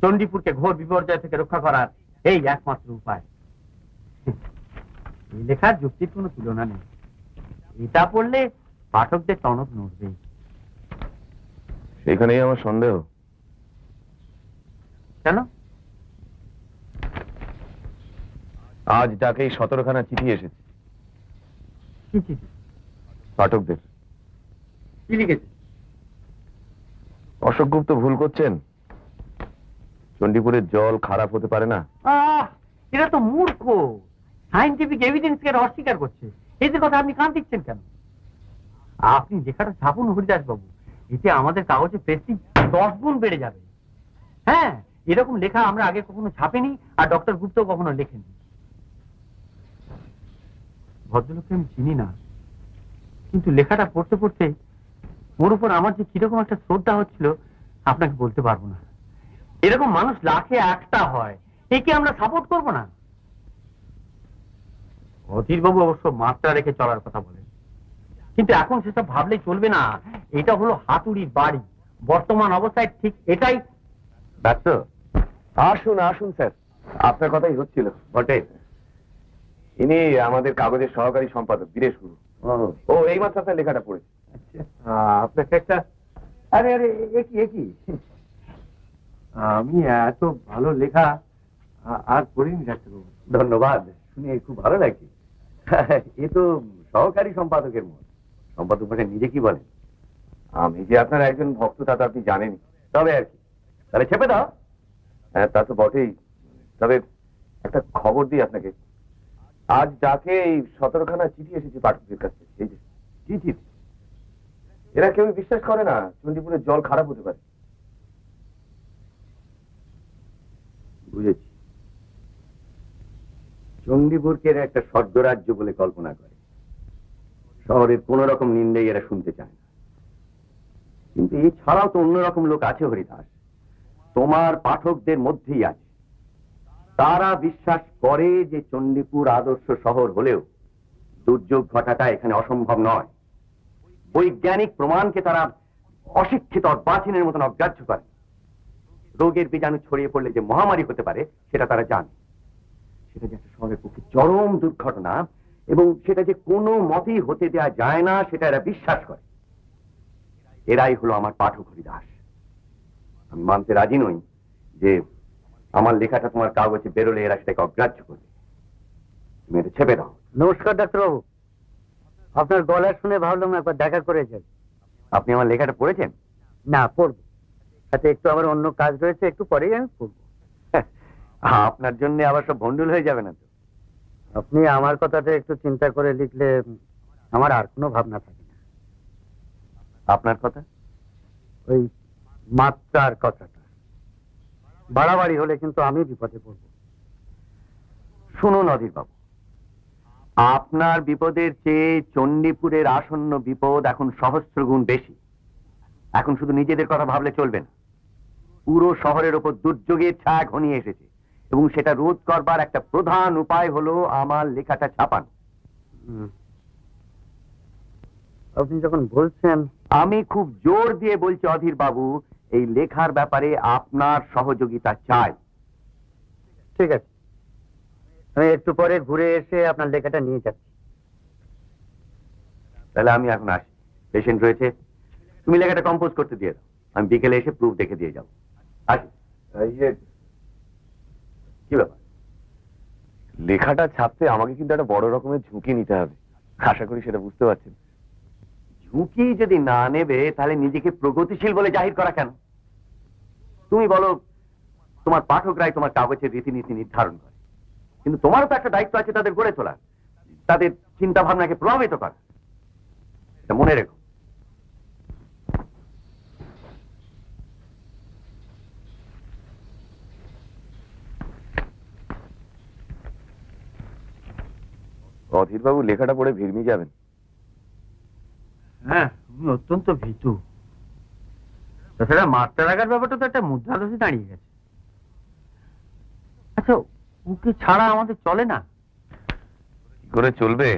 চণ্ডীপুরকে ঘোর বিপর্যয় থেকে রক্ষা করার এই একমাত্র উপায়। এই লেখার যুক্তির কোনো তুলনা নেই। এটা পড়লে পাঠকদের টনক নড়বে। সেখানেই আমার সন্দেহ। কেন? আজ ডাকেই 17খানা চিঠি এসেছে কি চিঠি? পাঠকদের। কি লিখেছে? অশোক গুপ্ত ভুল করছেন। চণ্ডীপুরের জল খারাপ হতে পারে না। এরা তো মূর্খ, সায়েন্টিফিক এভিডেন্সকে অস্বীকার করছে। এদের কথা আপনি কান দিচ্ছেন কেন? আপনি লেখাটা ছাপুন হরিদাস বাবু, এতে আমাদের কাগজে প্রেস্টিজ 10 গুণ বেড়ে যাবে। হ্যাঁ, এরকম লেখা আমরা আগে কখনো ছাপেনি, আর ডক্টর গুপ্ত কখনো লেখেনি। ভদ্রলোককে আমি চিনি না, কিন্তু লেখাটা পড়তে পড়তে ওর উপর আমার যে কিরকম একটা শ্রদ্ধা হচ্ছিল আপনাকে বলতে পারবো না। এরকম মানুষ লাখে একটা হয়, একে আমরা সাপোর্ট করব না? অধীরবাবু অবশ্য মাত্রা রেখে চলার কথা বলেন, কিন্তু এখন সেসব ভাবলে চলবে না। এটা হলো হাতুড়ির বাড়ি। বর্তমান অবস্থায় ঠিক এটাই। ব্যস্ত? আসুন আসুন স্যার, আপনার কথাই হচ্ছিল বটে। ইনি আমাদের কাগজের সহকারী সম্পাদক বীরেশ গুরু। ও এইমাত্র আপনার লেখাটা পড়েছে। আপনাকে একটা আরে আরে একই আমি এত ভালো লেখা আর পড়িনি ডাক্তারবাবু। ধন্যবাদ, শুনে খুব ভালো লাগে। এ তো সহকারী সম্পাদকের মত। সম্পাদক বসে নিজে কি বলেন? আমি যে আপনার একজন ভক্ত তা তো আপনি জানেনই। তবে আর কি, তাহলে ছেপে দাও। হ্যাঁ, তা তো বটেই। তবে একটা খবর দিই আপনাকে। আজ ডাকে এই 17খানা চিঠি এসেছে পাঠকদের কাছ থেকে। এই যে কি চিঠি? এরা কেউ বিশ্বাস করে না চণ্ডীপুরের জল খারাপ হতে পারে। বুঝেছি, চণ্ডীপুরকে এরা একটা স্বর্গরাজ্য বলে কল্পনা করে। শহরের কোন রকম নিন্দাই এরা শুনতে চায় না। কিন্তু এছাড়াও তো অন্যরকম লোক আছে হরিদাস, তোমার পাঠকদের মধ্যেই আছে। তারা বিশ্বাস করে যে চণ্ডীপুর আদর্শ শহর হলেও দুর্যোগ ঘটাটা এখানে অসম্ভব নয়। বৈজ্ঞানিক প্রমাণকে তারা অশিক্ষিত অর্বাচীনের মতন অগ্রাহ্য করে। রোগের বীজাণু ছড়িয়ে পড়লে যে মহামারী হতে পারে সেটা তারা জানে। সেটা যে একটা শহরের পক্ষে চরম দুর্ঘটনা এবং সেটা যে কোনো মতেই হতে দেওয়া যায় না সেটা এরা বিশ্বাস করে। এরাই হলো আমার পাঠক হরিদাস। আমি মানতে রাজি নই যে আমার লেখাটা তোমার কাগজে বেরোলে এরা সেটাকে অগ্রাহ্য করবে। তুমি এটা ছেপে দাও। নমস্কার ডাক্তারবাবু, আপনার গলা শুনে ভাবলাম একবার দেখা করে যাই। আপনি আমার লেখাটা পড়েছেন? না, পড়বো। আচ্ছা, একটু আমার অন্য কাজ রয়েছে, একটু পরেই আমি পড়বো। আপনার জন্য আবার সব ভন্ডুল হয়ে যাবে না তো? আপনি আমার কথাটা একটু চিন্তা করে লিখলে আমার আর কোনো ভাবনা থাকে না। আপনার কথা? ওই মাত্রার কথাটা বাড়াবাড়ি হলে কিন্তু আমি বিপদে পড়ব। শুনুন অধীর বাবু, আপনার বিপদের চেয়ে চণ্ডীপুরের আসন্ন বিপদ এখন সহস্র গুণ বেশি। এখন শুধু নিজেদের কথা ভাবলে চলবে না। পুরো শহরের ওপর দুর্যোগের ছায়া ঘনিয়ে এসেছে এবং সেটা রোধ করবার একটা প্রধান উপায় হলো আমার লেখাটা ছাপানো। আপনি যখন বলছেন, আমি খুব জোর দিয়ে বলছি অধীর বাবু, এই লেখার ব্যাপারে আপনার সহযোগিতা চাই। ঠিক আছে, আমি একটু পরে ঘুরে এসে আপনার লেখাটা নিয়ে যাচ্ছি। তাহলে আমি এখন আসি, পেশেন্ট রয়েছে। তুমি লেখাটা কম্পোজ করতে দিয়ে দাও, আমি বিকেলে এসে প্রুফ দেখে দিয়ে যাবো। আসি। কি ব্যাপার? লেখাটা ছাপতে আমাকে কিন্তু একটা বড় রকমের ঝুঁকি নিতে হবে। আশা করি সেটা বুঝতে পারছেন। ঝুঁকি যদি না নেবে তাহলে নিজেকে প্রগতিশীল বলে জাহির করা কেন? তুমি বলো তোমার পাঠকরাই তোমার কাগজের রীতিনীতি নির্ধারণ করে, কিন্তু তোমারও তো একটা দায়িত্ব আছে তাদের গড়ে তোলা, তাদের চিন্তা ভাবনাকে প্রভাবিত করা। এটা মনে রেখো। অধীর বাবু লেখাটা পড়ে ভিড়মি যাবেন। হ্যাঁ, তুমি অত্যন্ত ভীতু। তাছাড়া মাত্রা রাখার ব্যাপারটা তো একটা মুদ্রাদোষে দাঁড়িয়ে গেছে। আচ্ছা, ওকে ছাড়া আমাদের চলে না। কি করে চলবে?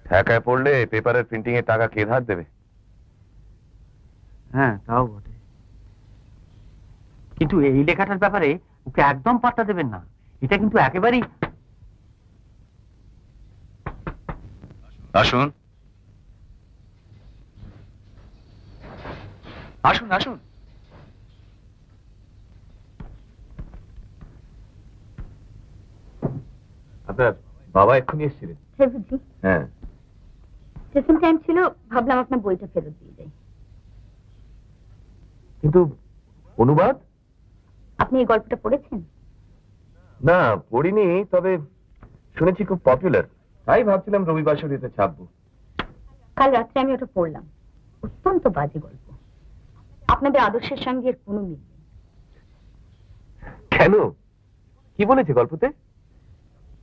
ঠেকায় পড়লে পেপারের প্রিন্টিং এর টাকা কে ধার দেবে? হ্যাঁ, তাও বটে। কিন্তু এই লেখাটার ব্যাপারে ওকে একদম পাত্তা দেবেন না। এটা কিন্তু একেবারেই। আসুন আসুন আসুন। আপনার বাবা এক্ষুনি এসেছিলেন? হ্যাঁ বুঝি, হ্যাঁ। সেকেন্ড টাইম ছিল, ভাবলাম আপনার বইটা ফেরত দিয়ে যাই। কিন্তু অনুবাদ? আপনি এই গল্পটা পড়েছেন? না, পড়িনি, তবে শুনেছি খুব পপুলার, তাই ভাবছিলাম রবিবার শরীতে ছাপবো। কাল রাত্রে আমি ওটা পড়লাম। অত্যন্ত বাজে গল্প। আপনাদের আদর্শের সঙ্গে এর কোনো মিল নেই। কেন? কি বলেছে গল্পতে?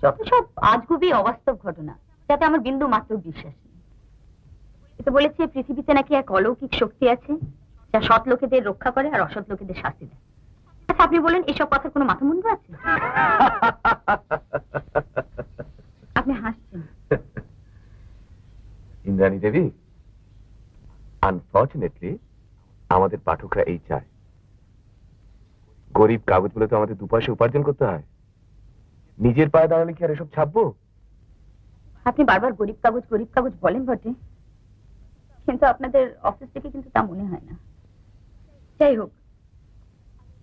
যত সব আজগুবি অবাস্তব ঘটনা, যাতে আমার বিন্দু মাত্র বিশ্বাস নেই। এটা বলেছে পৃথিবীতে নাকি এক অলৌকিক শক্তি আছে, যা সৎ লোকেদের রক্ষা করে আর অসৎ লোকেদের শাস্তি দেয়। আচ্ছা, আপনি বলেন এসব কথার কোনো মাথামুন্ড আছে? আপনি হাসছেন। ইন্দ্রাণী দেবী, আনফর্চুনেটলি আমাদের পাঠকরা এই চায়। গরিব কাগজগুলো তো আমাদের দুপাশে উপার্জন করতে হয়, নিজের পায়ে দাঁড়ালে কি আর এসব ছাপবো? আপনি বারবার গরিব কাগজ বলেন বটে, কিন্তু আপনাদের অফিস থেকে কিন্তু তা মনে হয় না। যাই হোক,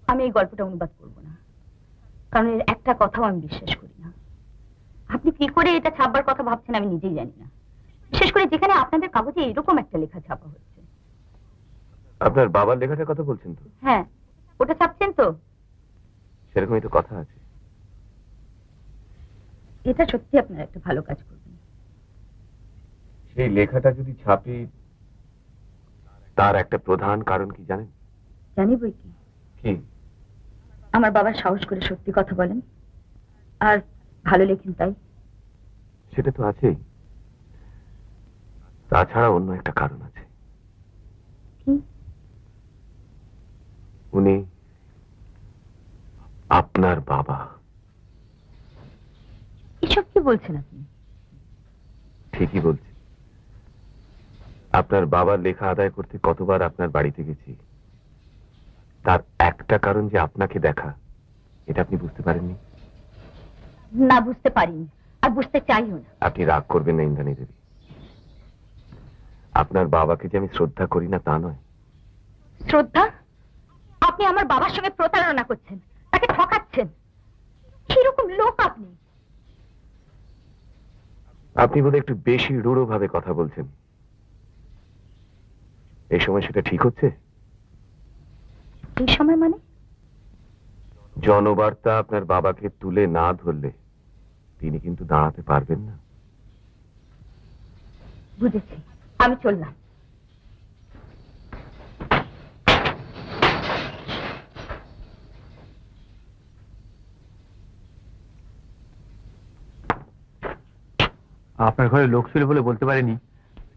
আমি এই গল্পটা অনুবাদ করব না, কারণ এর একটা কথাও আমি বিশ্বাস করি না। আপনি কি করে এটা ছাপবার কথা ভাবছেন আমি নিজেই জানি না, বিশেষ করে যেখানে আপনাদের কাগজে এরকম একটা লেখা ছাপা হচ্ছে। আপনার বাবার লেখাটার কথা বলছেন তো? হ্যাঁ, ওটা ছাপছেন তো? সেরকমই তো কথা আছে। এটা সত্যি আপনারা একটা ভালো কাজ করবেন। সেই লেখাটা যদি ছাপি, তার একটা প্রধান কারণ কি জানেন? জানি বই কি। কি? আমার বাবা সাহস করে সত্যি কথা বলেন আর ভালো লেখেন, তাই। সেটা তো আছেই, তাছাড়া অন্য একটা কারণ আছে। কি? উনি আপনার বাবা। এসব কি বলছেন আপনি? ঠিকই বলছি। আপনার বাবার লেখা আদায় করতে কতবার আপনার বাড়িতে গেছি, তার একটা কারণ যে আপনাকে দেখা, এটা আপনি বুঝতে পারেননি? না, বুঝতে পারিনি, আর বুঝতে চাইও না। আপনি রাগ করবেন না ইন্দ্রাণী দেবী। আপনার বাবাকে যে আমি শ্রদ্ধা করি না তা নয়। শ্রদ্ধা? আপনি আমার বাবার সঙ্গে প্রতারণা করছেন, তাকে ঠকাচ্ছেন। কিরকম লোক আপনি? আপনি বোধহয় একটু বেশি রূঢ় ভাবে কথা বলছেন। এই সময় সেটা ঠিক হচ্ছে? এই সময় মানে? জনবার্তা আপনার বাবাকে তুলে না ধরলে তিনি কিন্তু দাঁড়াতে পারবেন না। বুঝেছি, আমি চললাম। আপনার ঘরে লোক ছিল বলে বলতে পারেনি,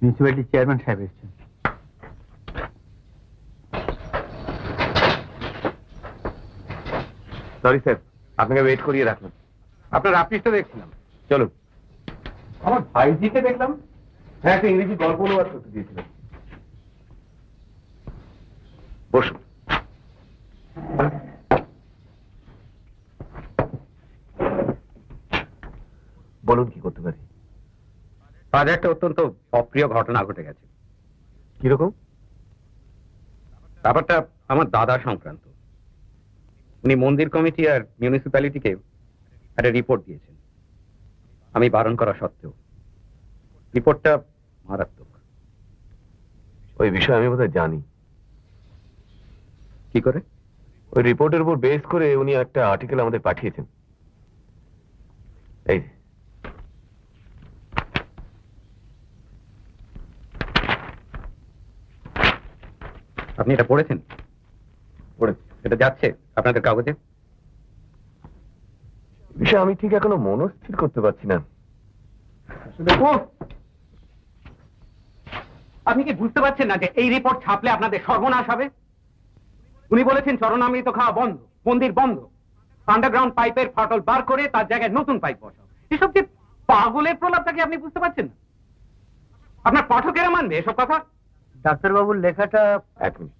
মিউনিসিপ্যালিটি চেয়ারম্যান সাহেব এসেছেন। সরি স্যার, আপনাকে ওয়েট করিয়ে রাখলাম। আপনার আপিসটা দেখছিলাম। চলুন। আমার ভাইজিকে দেখলাম। হ্যাঁ, একটা ইংরেজি গল্প অনুবাদ করতে দিয়েছিলাম। বসুন। বলুন, কি করতে পারি? আজ একটা অত্যন্ত অপ্রিয় ঘটনা ঘটে গেছে। কিরকম? ব্যাপারটা আমার দাদা সংক্রান্ত। উনি মন্দির কমিটি আর মিউনিসিপ্যালিটিকে একটা রিপোর্ট দিয়েছেন, আমি বারণ করা সত্ত্বেও। রিপোর্টটা মারাত্মক। ওই বিষয়ে আমি বোধহয় জানি। কি করে? ওই রিপোর্টের উপর বেস করে উনি একটা আর্টিকেল আমাদের পাঠিয়েছেন। এই আপনি এটা পড়েছেন? পড়েছি। এটা যাচ্ছে আপনাদের কাগজে? বিষয়ে আমি ঠিক এখনো মনস্থির করতে পারছি না। আপনি কি বুঝতে পারছেন না যে এই রিপোর্ট ছাপলে আপনাদের সর্বনাশ হবে? উনি বলেছেন চরণামৃত খাওয়া বন্ধ, মন্দির বন্ধ, আন্ডারগ্রাউন্ড পাইপের ফাটল বার করে তার জায়গায় নতুন পাইপ বসাও। এসব যে পাগলের প্রলাপটাকে আপনি বুঝতে পারছেন না? আপনার পাঠকেরা মানবে এসব কথা? ডাক্তারবাবুর লেখাটা... এক মিনিট,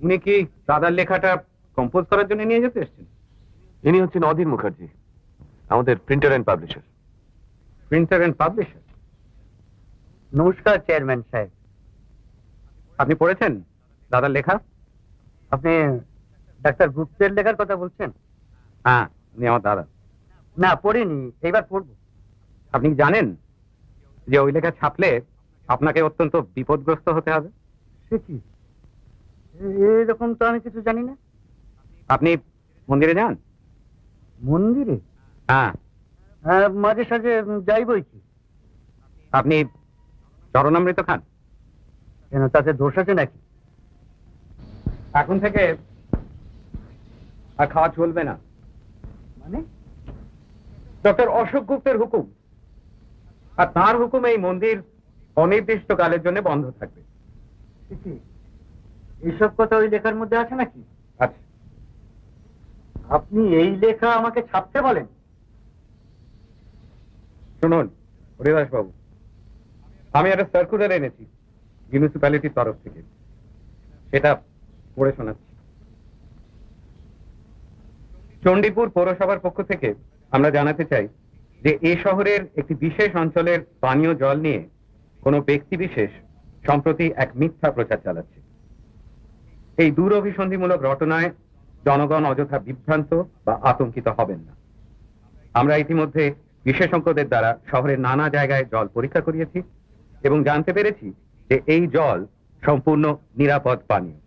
উনি কি দাদার লেখাটা কম্পোজ করার জন্য নিয়ে যেতে এসেছেন? ইনি হচ্ছেন অধীর মুখার্জি, আমাদের printer and publisher. Printer and publisher? নমস্কার চেয়ারম্যান সাহেব। আপনি পড়েছেন দাদার লেখা? আপনি ডাক্তার গুপ্তের লেখার কথা বলছেন? হ্যাঁ, উনি আমার দাদা। না, পড়িনি, এইবার পড়বো। আপনি কি জানেন যে ওই লেখা ছাপলে আপনাকে অত্যন্ত বিপদগ্রস্ত হতে হবে? সে কি, এরকম তো আমি কিছু জানি না। আপনি মন্দিরে যান? মন্দিরে? হ্যাঁ। মাঝে সাঝে যাইবই কি। আপনি চরণামৃত খান? কেন, তাতে দোষ আছে নাকি? এখন থেকে আর খাওয়া চলবে না। মানে? ডক্টর অশোক গুপ্তের হুকুম, আর তার হুকুমে এই মন্দির অনির্দিষ্টকালের জন্য বন্ধ থাকবে। এইসব কথা ওই লেখার মধ্যে আছে নাকি? আচ্ছা, আপনি এই লেখা আমাকে ছাপতে বলেন? শুনুন হরিদাস বাবু, আমি একটা সার্কুলার এনেছি মিউনিসিপ্যালিটির তরফ থেকে, সেটা পড়ে শোনাচ্ছি। চণ্ডীপুর পৌরসভার পক্ষ থেকে আমরা জানাতে চাই যে এই শহরের একটি বিশেষ অঞ্চলের পানীয় জল নিয়ে কোনো ব্যক্তি বিশেষ সম্প্রতি এক মিথ্যা প্রচার চালাচ্ছে। এই দূরভিসন্ধিমূলক ঘটনায় জনগণ অযথা বিভ্রান্ত বা আতঙ্কিত হবেন না। আমরা ইতিমধ্যে বিশেষজ্ঞদের দ্বারা শহরের নানা জায়গায় জল পরীক্ষা করিয়েছি এবং জানতে পেরেছি যে এই জল সম্পূর্ণ নিরাপদ পানীয়।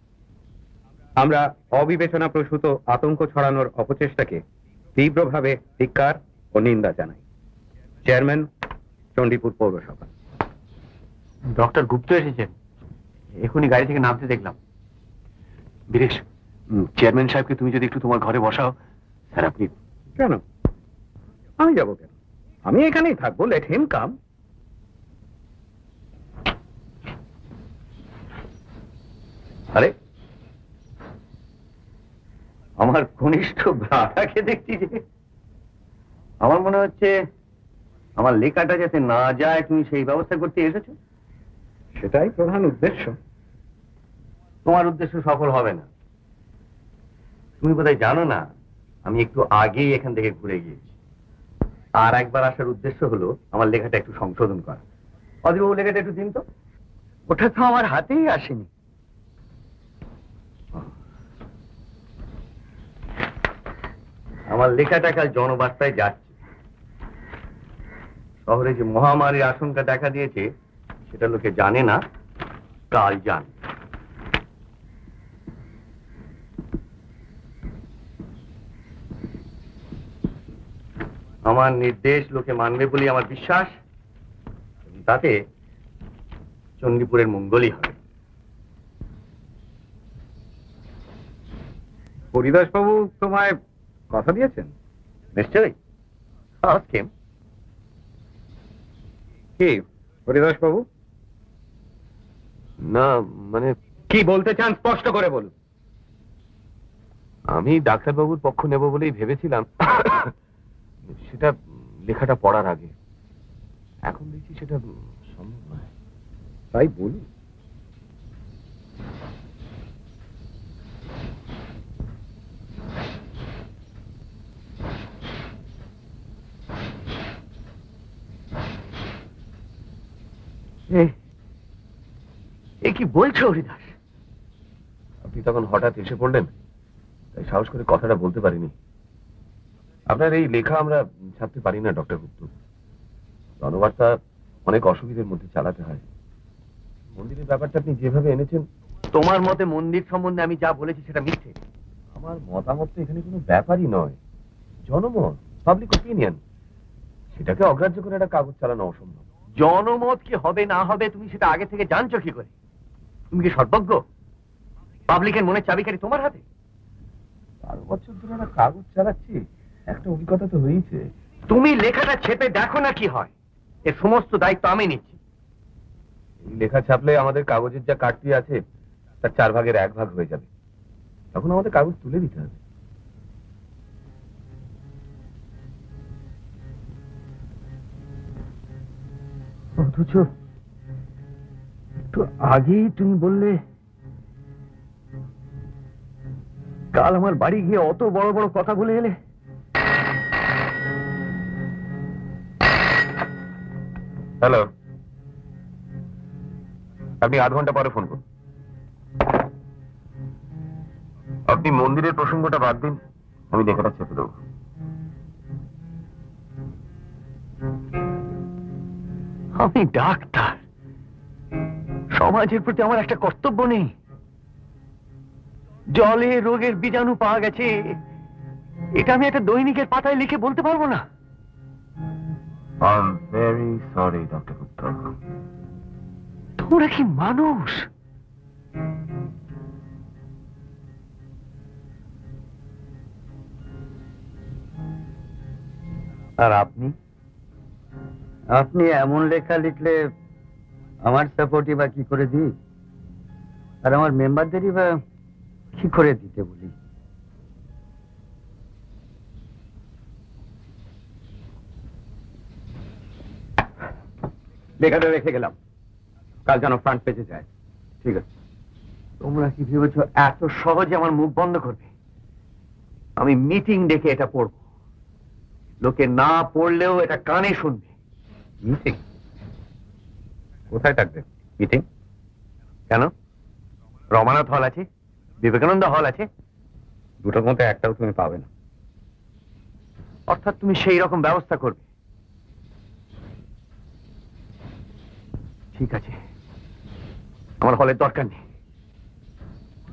আমরা অবিবেচনা প্রসূত আতঙ্ক ছড়ানোর অপচেষ্টাকে তীব্রভাবে ধিক্কার ও নিন্দা জানাই। চেয়ারম্যান, চণ্ডীপুর পৌরসভা। ডক্টর গুপ্ত এসেছেন, এখনই গাড়ি থেকে নামতে দেখলাম। বীরেশ, চেয়ারম্যান সাহেবকে তুমি যদি একটু তোমার ঘরে বসাও। স্যার আপনি... কেন? আমি যাবো কেন? আমি এখানেই থাকবো, লেট হিম কাম। আরে আমার ঘনিষ্ঠ ভ্রাতাকে দেখছি যে, আমার মনে হচ্ছে আমার লেখাটা যাতে না যায় তুমি সেই ব্যবস্থা করতে এসেছো। সেটাই প্রধান উদ্দেশ্য। তোমার উদ্দেশ্য সফল হবে না। তুমি বোধহয় জানো না, আমি একটু আগেই এখান থেকে ঘুরে গিয়েছি। আর একবার আসার উদ্দেশ্য হলো আমার লেখাটা একটু সংশোধন করা। অধীরবাবু, লেখাটা একটু দিন তো। ওটা তো আমার হাতেই আসেনি। আমার লেখাটা কাল জনবার্তায় যাচ্ছে। শহরে যে মহামারীর আশঙ্কা দেখা দিয়েছে সেটা লোকে জানে না, কাল জান। আমার নির্দেশ লোকে মানবে বলে আমার বিশ্বাস, তাতে চণ্ডীপুরের মঙ্গলই হবে। হরিদাস বাবু তোমায় কথা দিয়েছেন? নিশ্চয়ই। কি হরিদাস বাবু? না মানে কি বলতে চান স্পষ্ট করে বলুন। আমি ডাক্তারবাবুর পক্ষ নেব বলেই ভেবেছিলাম, সেটা লেখাটা পড়ার আগে। এখন দেখছি সেটা সম্ভব নয়। তাই বলুন। এ কি বলছো হরিদাস? আপনি তখন হঠাৎ এসে পড়লেন, তাই সাহস করে কথাটা বলতে পারিনি। আপনার এই লেখা আমরা ছাপতে পারি না ডক্টর গুপ্ত। জনবার্তা অনেক অসুবিধার মধ্যে চালাতে হয়। মন্দিরের ব্যাপারটা আপনি যেভাবে এনেছেন, তোমার মতে মন্দির সম্বন্ধে আমি যা বলেছি সেটা মিথ্যে। আমার মতামত তো এখানে কোনো ব্যাপারই নয়, জনমত, পাবলিক ওপিনিয়ন। সেটাকে অগ্রাহ্য করে একটা কাগজ চালানো অসম্ভব। জনমত কি হবে না হবে তুমি সেটা আগে থেকে জানছো কি করে? তুমি কি সর্বজ্ঞ? পাবলিকের মনে চাবিকারি তোমার হাতে। 12 বছর ধরে একটা কাগজ চালাচ্ছি, একটা অভিজ্ঞতা তো হয়েছে। তুমি লেখাটা ছেপে দেখো না কি হয়। এর সমস্ত দায়িত্ব আমি নিচ্ছি। এই লেখা ছাপলে আমাদের কাগজের যা কাটতি আছে তার 4 ভাগের 1 ভাগ হয়ে যাবে। তখন আমাদের কাগজ তুলে দিতে হবে। অথচ একটু আগেই তুমি বললে কাল আমার বাড়ি গিয়ে অত বড় বড় কথা বলে এলে। হ্যালো, আপনি আধ ঘন্টা পরে ফোন করুন। আপনি মন্দিরের প্রসঙ্গটা বাদ দিন, আমি লেখাটা ছেপে দেবো। আমি ডাক্তার, সমাজের প্রতি আমার একটা কর্তব্য নেই? জলে রোগের বীজাণু পাওয়া গেছে, এটা আমি একটা দৈনিকের পাতায় লিখে বলতে পারবো না? I am very sorry doctor Gupta. তোমরা কি মানুষ? আর আপনি আপনি এমন লেখা লিখলে আমার সাপোর্টই বা কি করে দিই, আর আমার মেম্বারদেরই বা কি করে দিতে বলি? লেখাটা রেখে গেলাম, কাল যেন ফ্রন্ট পেজে যায়। ঠিক আছে। তোমরা কি ভেবেছো এত সহজে আমার মুখ বন্ধ করবে? আমি মিটিং ডেকে এটা পড়ব, লোকে না পড়লেও এটা কানে শুনবে। মিটিং? কোথায় থাকবে মিটিং? কেন? রমানাথ হল আছে, বিবেকানন্দ হল আছে, দুটোর মধ্যে একটাও তুমি পাবে না। অর্থাৎ তুমি সেই রকম ব্যবস্থা করবে। ঠিক আছে, আমার হলের দরকার নেই,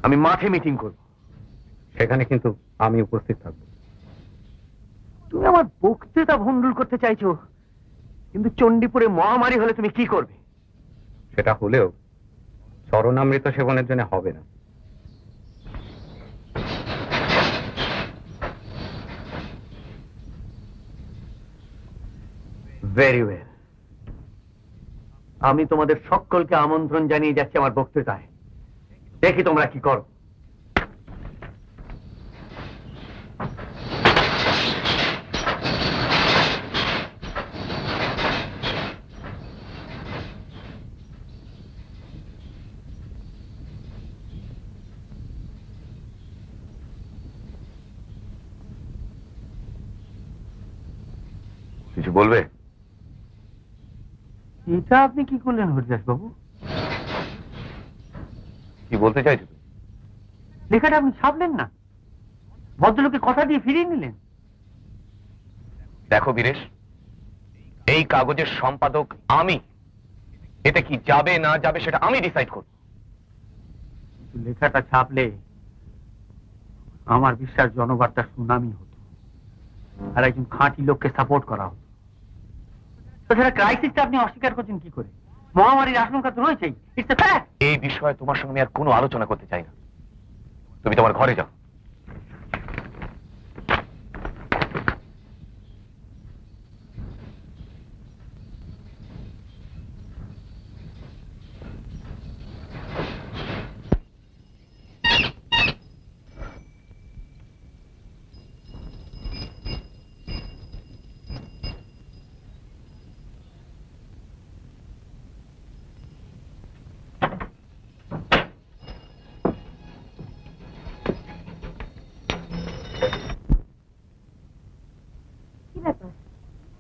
আমি মাঠে মিটিং করব। সেখানে কিন্তু আমি উপস্থিত থাকবো। তুমি আমার বক্তৃতা ভণ্ডুল করতে চাইছো, কিন্তু চণ্ডীপুরে মহামারী হলে তুমি কি করবে? সেটা হলেও চরণামৃত সেবনের জন্য হবে না। ভেরি ওয়েল, আমি তোমাদের সকলকে আমন্ত্রণ জানিয়ে যাচ্ছি আমার বক্তৃতায়। দেখি তোমরা কি করো। কিছু বলবে? এটা আপনি কি করলেন হরিদাস বাবু? কি বলতে চাইছো? লেখাটা আপনি ছাপলেন না, ভদ্রলোকে কথা দিয়ে ফিরিয়ে নিলেন। দেখো বীরেশ, এই কাগজের সম্পাদক আমি। এতে কি যাবে না যাবে সেটা আমি ডিসাইড করব। লেখাটা ছাপলে আমার বিশ্বাস জনবার্তা সুনামি হতো, আর একজন খাঁটি লোককে সাপোর্ট করা হতো। তাছাড়া ক্রাইসিসটা আপনি অস্বীকার করছেন কি করে? মহামারীর আশঙ্কা তো রয়েছেই। এই বিষয়ে তোমার সঙ্গে আমি আর কোনো আলোচনা করতে চাই না। তুমি তোমার ঘরে যাও।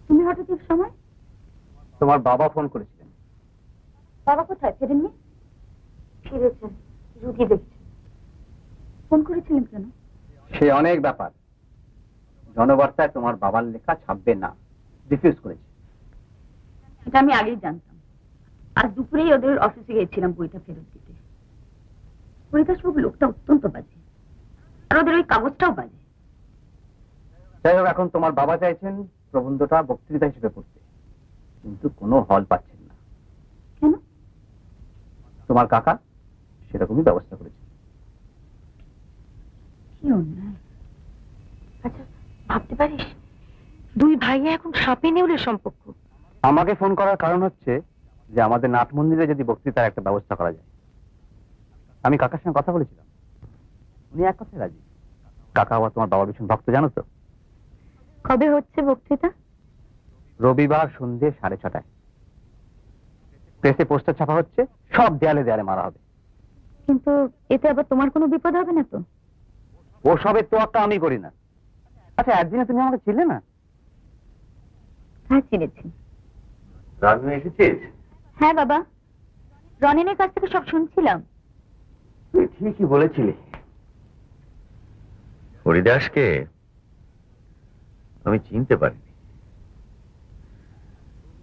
তুমি হঠাৎ এক সময়? তোমার বাবা ফোন করেছিলেন। বাবা কোথায়? ফেরেননি? ফিরেছেন, রুগী দেখছেন। ফোন করেছিলেন কেন? সে অনেক ব্যাপার। জনবার্তায় তোমার বাবার লেখা ছাপবে না, রিফিউজ করেছে। এটা আমি আগেই জানতাম। আজ দুপুরেই ওদের অফিসে গিয়েছিলাম বইটা ফেরত দিতে। হরিদাসবাবু লোকটা অত্যন্ত বাজে। আর ওদের ওই কাগজটাও বাজে। যাই হোক, এখন তোমার বাবা চাইছেন প্রবন্ধটা বক্তৃতা হিসেবে পড়তে, কিন্তু কোনো হল পাচ্ছেন না। কেন? তোমার কাকা সেরকমই ব্যবস্থা করেছে। কি অন্যায়! আচ্ছা, ভাবতে পারিস দুই ভাইয়া এখন সাপে নেউলের সম্পর্ক। আমাকে ফোন করার কারণ হচ্ছে যে আমাদের নাট মন্দিরে যদি বক্তৃতার একটা ব্যবস্থা করা যায়। আমি কাকার সঙ্গে কথা বলেছিলাম, উনি এক কথায় রাজি। কাকা আবার তোমার বাবার ভীষণ ভক্ত, জানো তো। কবে হচ্ছে বক্তৃতা? রবিবার সন্ধ্যে 6:30টায়। প্রেসে পোস্টার ছাপা হচ্ছে, সব দেয়ালে দেয়ালে মারা হবে। কিন্তু এতে আবার তোমার কোনো বিপদ হবে না তো? ও সবের তোয়াক্কা আমি করি না। আচ্ছা, একদিনে তুমি আমাকে চিনলে না? হ্যাঁ, চিনেছি। রাজু এসেছিস? হ্যাঁ বাবা, রনেনের কাছ থেকে সব শুনছিলাম। তুই ঠিকই বলেছিলি। হরিদাসকে আমি চিনতে পারিনি।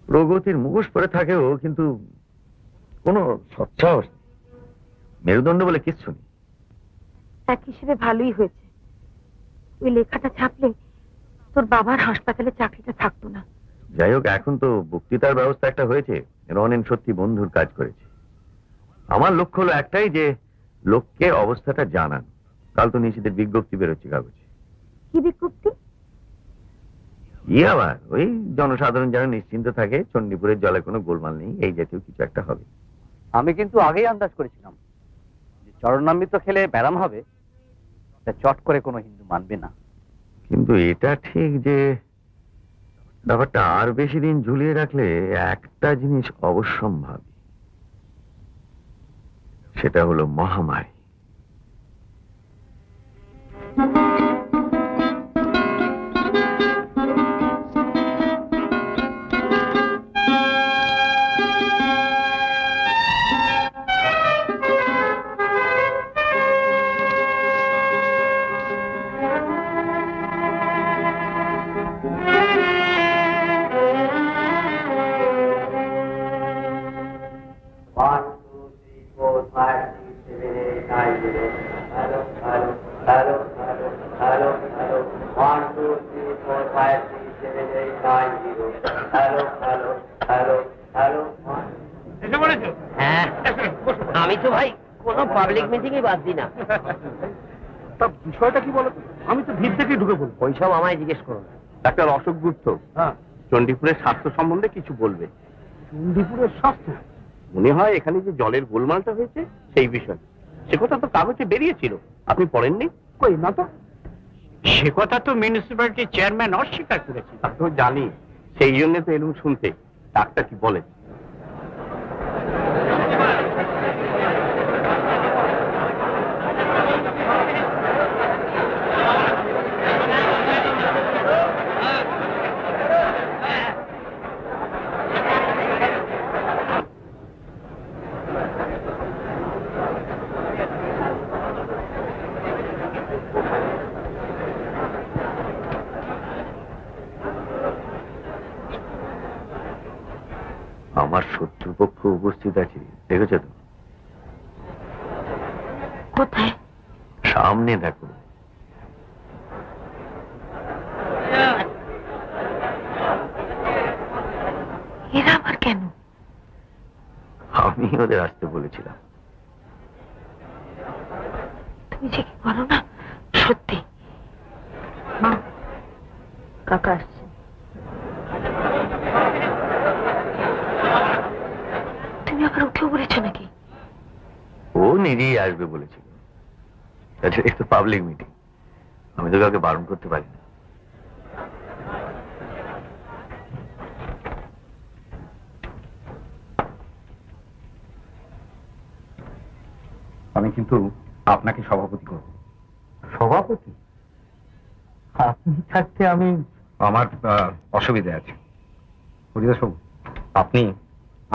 প্রগতির মুখোশ পরে থাকেও কিন্তু কোনো সৎসাহস নেই, মেরুদণ্ড বলে কিচ্ছু নেই। এক হিসেবে ভালোই হয়েছে, ওই লেখাটা ছাপলে তোর বাবার হাসপাতালে চাকরিটা থাকতো না। যাই হোক, এখন তো বক্তৃতার ব্যবস্থা একটা হয়েছে। রনেন সত্যি বন্ধুর কাজ করেছে। আমার লক্ষ্য হলো একটাই, যে লোককে অবস্থাটা জানান। কাল তো নিষেধের বিজ্ঞপ্তি বেরোচ্ছে কাগজে। কি বিজ্ঞপ্তি? আবার ওই জনসাধারণ যেন নিশ্চিন্ত থাকে, চণ্ডীপুরের জলে কোনো গোলমাল নেই, এই জাতীয় কিছু একটা হবে। আমি কিন্তু আগেই আন্দাজ করেছিলাম যে চরণামৃত খেলে ব্যারাম হবে, তা চট করে কোনো হিন্দু মানবে না। কিন্তু এটা ঠিক যে ব্যাপারটা আর বেশি দিন ঝুলিয়ে রাখলে একটা জিনিস অবশ্যম্ভাবী, সেটা হলো মহামারী। আমি তো ভাই কোন পাবলিক মিটিং এ বাদ দিই না। বিষয়টা কি বলো? আমি তো ভিড় থেকে ঢুকে পড়ব। ওইসব আমায় জিজ্ঞেস করুন। ডাক্তার অশোক গুপ্ত চণ্ডীপুরের স্বাস্থ্য সম্বন্ধে কিছু বলবে। চণ্ডীপুরের স্বাস্থ্য? মনে হয় এখানে যে জলের গোলমালটা হয়েছে সেই বিষয়। সে কথা তো কাগজে বেরিয়েছিল, আপনি পড়েননি? কই না তো। সে কথা তো মিউনিসিপ্যালিটির চেয়ারম্যান অস্বীকার করেছে। তা তো জানি, সেই জন্য তো এলুম শুনতে ডাক্তার কি বলে। আমার শত্রুপক্ষ উপস্থিত আছে, দেখেছো তো? কোথায়? সামনে দেখো। এরা আবার কেন? আমি ওদের আসতে বলেছিলাম। তুমি যে কি করো না, সত্যি। মা, কাকা আসছে। তুমি আবার উঠেও বলেছো নাকি? ও নিজেই আসবে বলেছিল। আচ্ছা, এটা তো পাবলিক মিটিং, আমি তো কাউকে বারণ করতে পারি না। আমি কিন্তু আপনাকে সভাপতি করব। সভাপতি? আপনি থাকতে আমি? আমার অসুবিধা আছে। হরিদাসবাবু, আপনি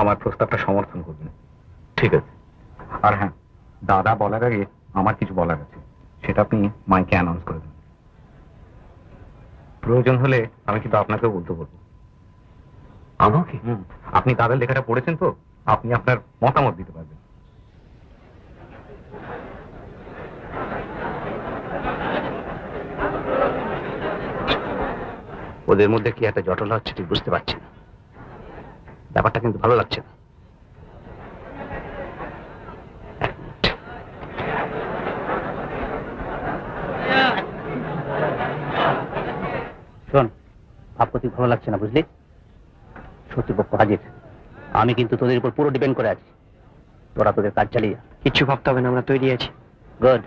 আমার প্রস্তাবটা সমর্থন করবেন। ঠিক আছে। আর হ্যাঁ, দাদা বলার আগে আমার কিছু বলার আছে, সেটা আপনি মাইকে অ্যানাউন্স করে দেন। প্রয়োজন হলে আমি কিন্তু আপনাকেও বলতে বলবো। আমাকে? আপনি দাদার লেখাটা পড়েছেন তো, আপনি আপনার মতামত দিতে পারবেন। ওদের মধ্যে কি একটা জটলা হচ্ছে ঠিক বুঝতে পারছি না। ব্যাপারটা কিন্তু ভালো লাগছে না। শোন, ভাবতে ভালো লাগছে না বুঝলি? শত্রুপক্ষ হাজির। আমি কিন্তু তোদের উপর পুরো ডিপেন্ড করে আছি। তোরা তোদের কাজ চালিয়ে যা। কিচ্ছু ভাবতে হবে না, আমরা তৈরি আছি। গুড।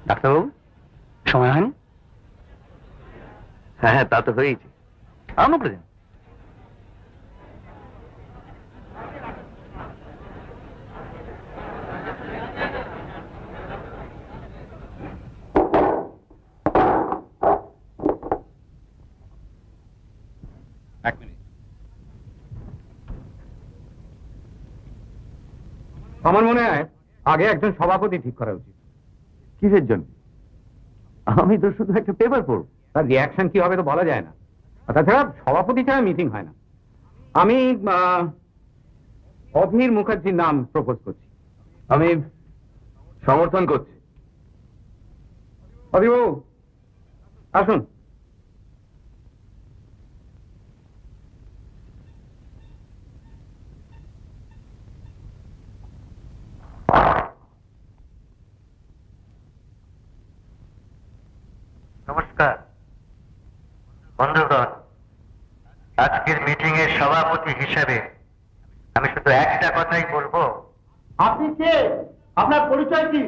ডাক্তারবাবু, সময় হয়নি? হ্যাঁ হ্যাঁ, তা তো হয়েছে। আরম্ভ করে দিন। এক মিনিট। আমার মনে হয় আগে একজন সভাপতি ঠিক করা উচিত। কিসের জন্য? আমি তো শুধু একটা পেপার পড়ব। তার রিয়াকশন কি হবে তো বলা যায় না। আর তাছাড়া সভাপতি ছাড়া মিটিং হয় না। আমি অধীর মুখার্জির নাম প্রপোজ করছি। আমি সমর্থন করছি। অধীরবাবু আসুন। নমস্কার বন্ধুগণ, আজকের মিটিং এর সভাপতি হিসেবে আমি শুধু একটা কথাই বলবো। আপনি কে? আপনার পরিচয় কি?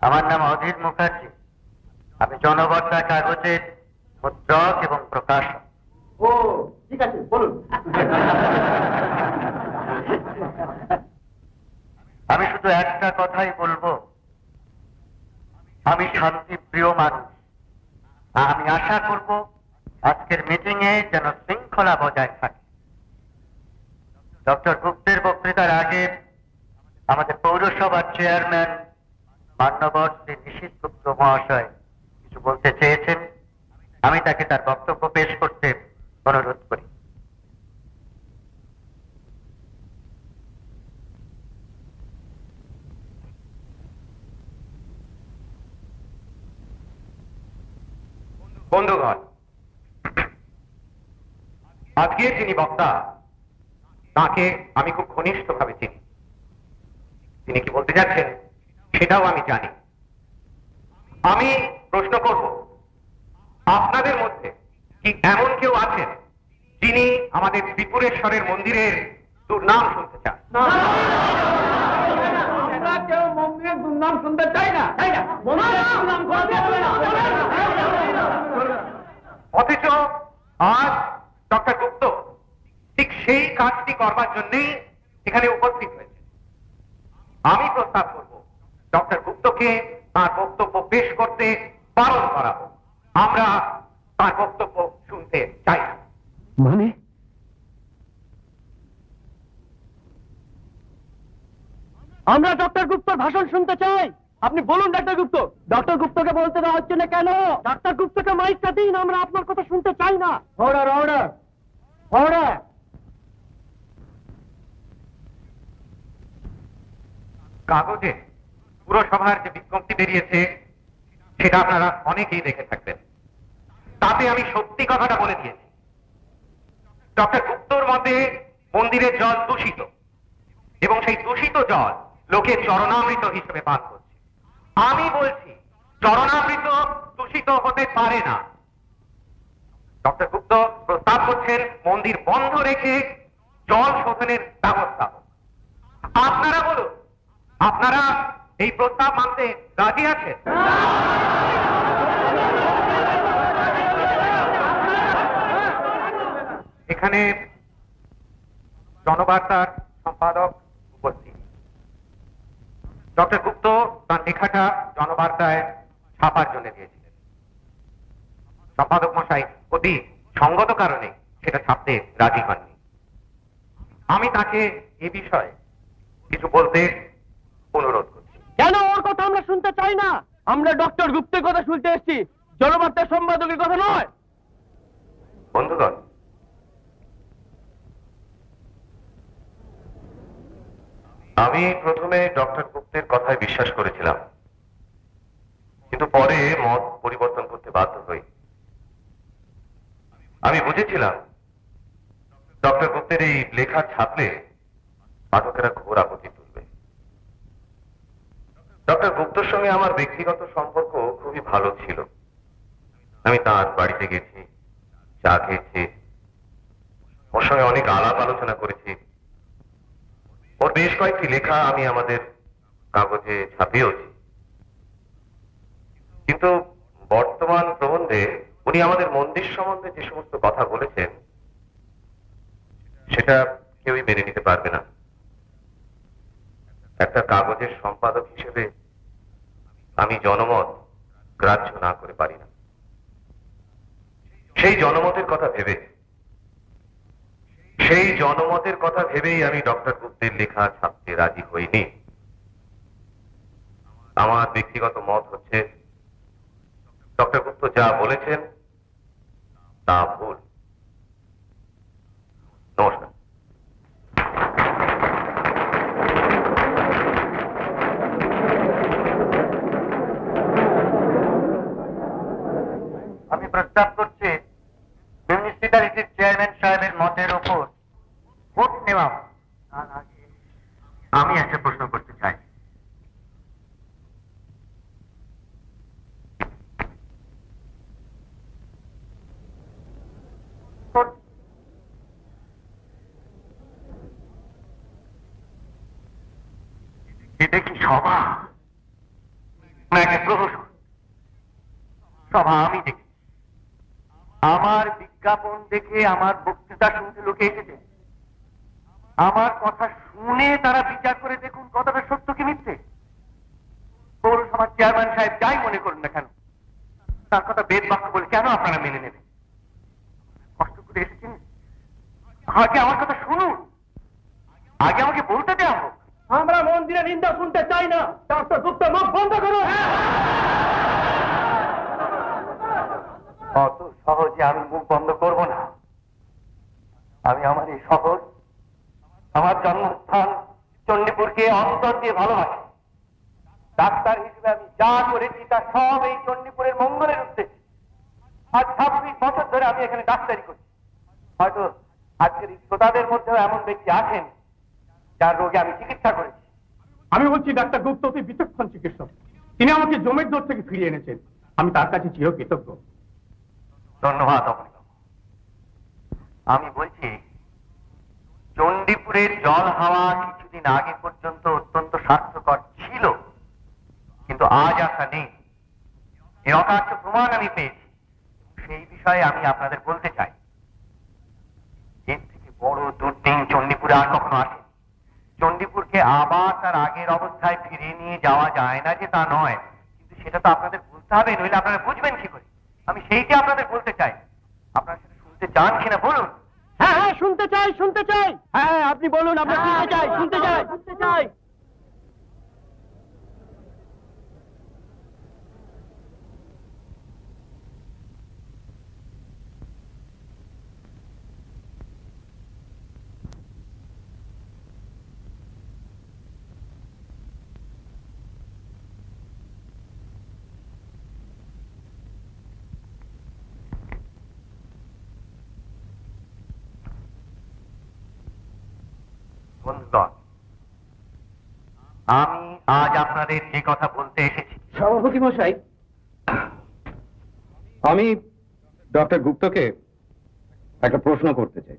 আমার নাম অধীর মুখার্জি। আমি জনবার্তা কাগজের মুদ্রক এবং প্রকাশক। ও ঠিক আছে, বলুন। আমি শুধু একটা কথাই বলবো, আমি শান্তিপ্রিয় মানুষ। আমি আশা করব আজকের মিটিং এ যেন শৃঙ্খলা বজায় থাকে। ডক্টর গুপ্তের বক্তৃতার আগে আমাদের পৌরসভার চেয়ারম্যান মান্যবর শ্রী নিশীথ গুপ্ত মহাশয় কিছু বলতে চেয়েছেন। আমি তাকে তার বক্তব্য পেশ করতে অনুরোধ করি। বন্ধুগণ, আজকে যিনি বক্তা তাকে আমি খুব ঘনিষ্ঠভাবে চিনি। তিনি কি বলতে যাচ্ছেন সেটাও আমি জানি। আমি প্রশ্ন করব, আপনাদের মধ্যে কি এমন কেউ আছেন যিনি আমাদের ত্রিপুরেশ্বরের মন্দিরের দুর্নাম শুনতে চান? আমরা কেউ মন্দিরের দুর্নাম শুনতে চাই না। অথচ আজ ডক্টর গুপ্ত ঠিক সেই কাজটি করবার জন্যই এখানে উপস্থিত হয়েছে। আমি প্রস্তাব করব ডক্টর গুপ্তকে তার বক্তব্য পেশ করতে বারণ করা হোক। আমরা তার বক্তব্য শুনতে চাই না। মানে আমরা ডক্টর গুপ্তর ভাষণ শুনতে চাই। আপনি বলুন ডক্টর গুপ্ত। ডক্টর গুপ্তকে বলতে দেওয়া হচ্ছে না কেন? ডক্টর গুপ্তকে মাইকটা দিন, আমরা আপনার কথা শুনতে চাই না। Order order order. কাগজে পুরসভার যে বিজ্ঞপ্তি বেরিয়েছে সেটা আপনারা অনেকেই দেখে থাকবেন। তাতে আমি সত্যি কথাটা বলে দিয়েছি। ডক্টর গুপ্তর মতে মন্দিরের জল দূষিত এবং সেই দূষিত জল লোকে চরণামৃত হিসেবে পান করছে। আমি বলছি চরণামৃত দূষিত হতে পারে না। ডক্টর গুপ্ত প্রস্তাব করছেন মন্দির বন্ধ রেখে জল শোধনের ব্যবস্থা হোক। আপনারা বলুন, আপনারা এই প্রস্তাব মানতে রাজি আছেন? এখানে জনবার্তার সম্পাদক উপস্থিত। ডক্টর গুপ্ত তার লেখাটা জনবার্তায় ছাপার জন্য দিয়েছিলেন। সম্পাদক মশাই অতি সঙ্গত কারণে সেটা ছাপতে রাজি হননি। আমি তাকে এ বিষয়ে কিছু বলতে অনুরোধ করছি। কেন ওর কথা আমরা শুনতে চাই না? আমরা ডক্টর গুপ্তের কথা শুনতে এসেছি। জনবার্তা সম্পাদকের কথা নয়। বন্ধুগণ, আমি প্রথমে ডক্টর গুপ্তের কথায় বিশ্বাস করেছিলাম, কিন্তু পরে মত পরিবর্তন করতে বাধ্য হই। আমি বুঝেছিলাম ডক্টর গুপ্তের এই লেখা ছাপলে পাঠকেরা ঘোর আপত্তি তুলবে। ডক্টর গুপ্তর সঙ্গে আমার ব্যক্তিগত সম্পর্ক খুবই ভালো ছিল। আমি তাঁর বাড়িতে গেছি, চা খেয়েছি, ওর সঙ্গে অনেক আলাপ আলোচনা করেছি। ওর বেশ কয়েকটি লেখা আমি আমাদের কাগজে ছাপিয়েওছি। কিন্তু বর্তমান প্রবন্ধে উনি আমাদের মন্দির সম্বন্ধে যে সমস্ত কথা বলেছেন সেটা কেউই মেনে নিতে পারবে না। একটা কাগজের সম্পাদক হিসেবে আমি জনমত গ্রাহ্য না করে পারি না। সেই জনমতের কথা ভেবেই আমি ডক্টর গুপ্তের লেখা ছাপতে রাজি হইনি। আমার ব্যক্তিগত মত হচ্ছে ডক্টর গুপ্ত যা বলেছেন তা ভুল। নমস্কার। আমি প্রস্তাব করছি মিউনিসিপ্যালিটির চেয়ারম্যান সাহেবের মতের ওপর ভোট নেওয়া। আমি একটা প্রশ্ন করতে চাই। এটা কি সভা নাকি প্রহসন? সভা আমি দেখি। আমার বিজ্ঞাপন দেখে আমার বক্তৃতা শুনতে লোকে এসেছে। আমার কথা শুনে তারা বিচার করে দেখুন কথাটা সত্য কি মিথ্যে। পৌরসভার চেয়ারম্যান সাহেব যাই মনে করুন না কেন, তার কথা বেদ বাক্য বলে কেন আপনারা মেনে নেবেন? কষ্ট করে এসেছেন, আগে আমার কথা শুনুন, আগে আমাকে বলতে দেওয়া হোক। আমরা মন্দিরের নিন্দা শুনতে চাই না। ডক্টর গুপ্ত মুখ বন্ধ করুন। অত সহজে আমি মুখ বন্ধ করব না। আমি আমার এই শহর, আমার জন্মস্থান চণ্ডীপুরকে অন্তর দিয়ে ভালোবাসি। ডাক্তার হিসেবে আমি যা করেছি তা সব এই চণ্ডীপুরের মঙ্গলের উদ্দেশ্যে। আজ 26 বছর ধরে আমি এখানে ডাক্তারি করছি। হয়তো আজকের এই শ্রোতাদের মধ্যেও এমন ব্যক্তি আছেন যার রোগে আমি চিকিৎসা করেছি। আমি বলছি ডাক্তার গুপ্ত অতি বিচক্ষণ চিকিৎসক। তিনি আমাকে জমের দৌড় থেকে ফিরিয়ে এনেছেন। আমি তার কাছে চিরকৃতজ্ঞ। ধন্যবাদ। আমি বলছি চণ্ডীপুরের জল হাওয়া কিছুদিন আগে পর্যন্ত অত্যন্ত স্বাস্থ্যকর ছিল, কিন্তু আজ আশা নেই। এর অকার্য প্রমাণ আমি পেয়েছি। সেই বিষয়ে আমি আপনাদের বলতে চাই, এর থেকে বড় দুর্দিন চণ্ডীপুরে আর কখনো আসে। চণ্ডীপুরকে আবার তার আগের অবস্থায় ফিরিয়ে নিয়ে যাওয়া যায় না যে তা নয়, কিন্তু সেটা তো আপনাদের বলতে হবে, নইলে আপনারা বুঝবেন কি করে। আমি সেইটা আপনাদের বলতে চাই। আপনারা সেটা শুনতে চান কিনা বলুন। হ্যাঁ হ্যাঁ, শুনতে চাই, শুনতে চাই। হ্যাঁ আপনি বলুন, আমরা শুনতে চাই, শুনতে চাই, শুনতে চাই। বন্ধুগণ, আমি আজ আপনাদের যে কথা বলতে এসেছি। সভাপতি মশাই, আমি ডক্টর গুপ্তকে একটা প্রশ্ন করতে চাই।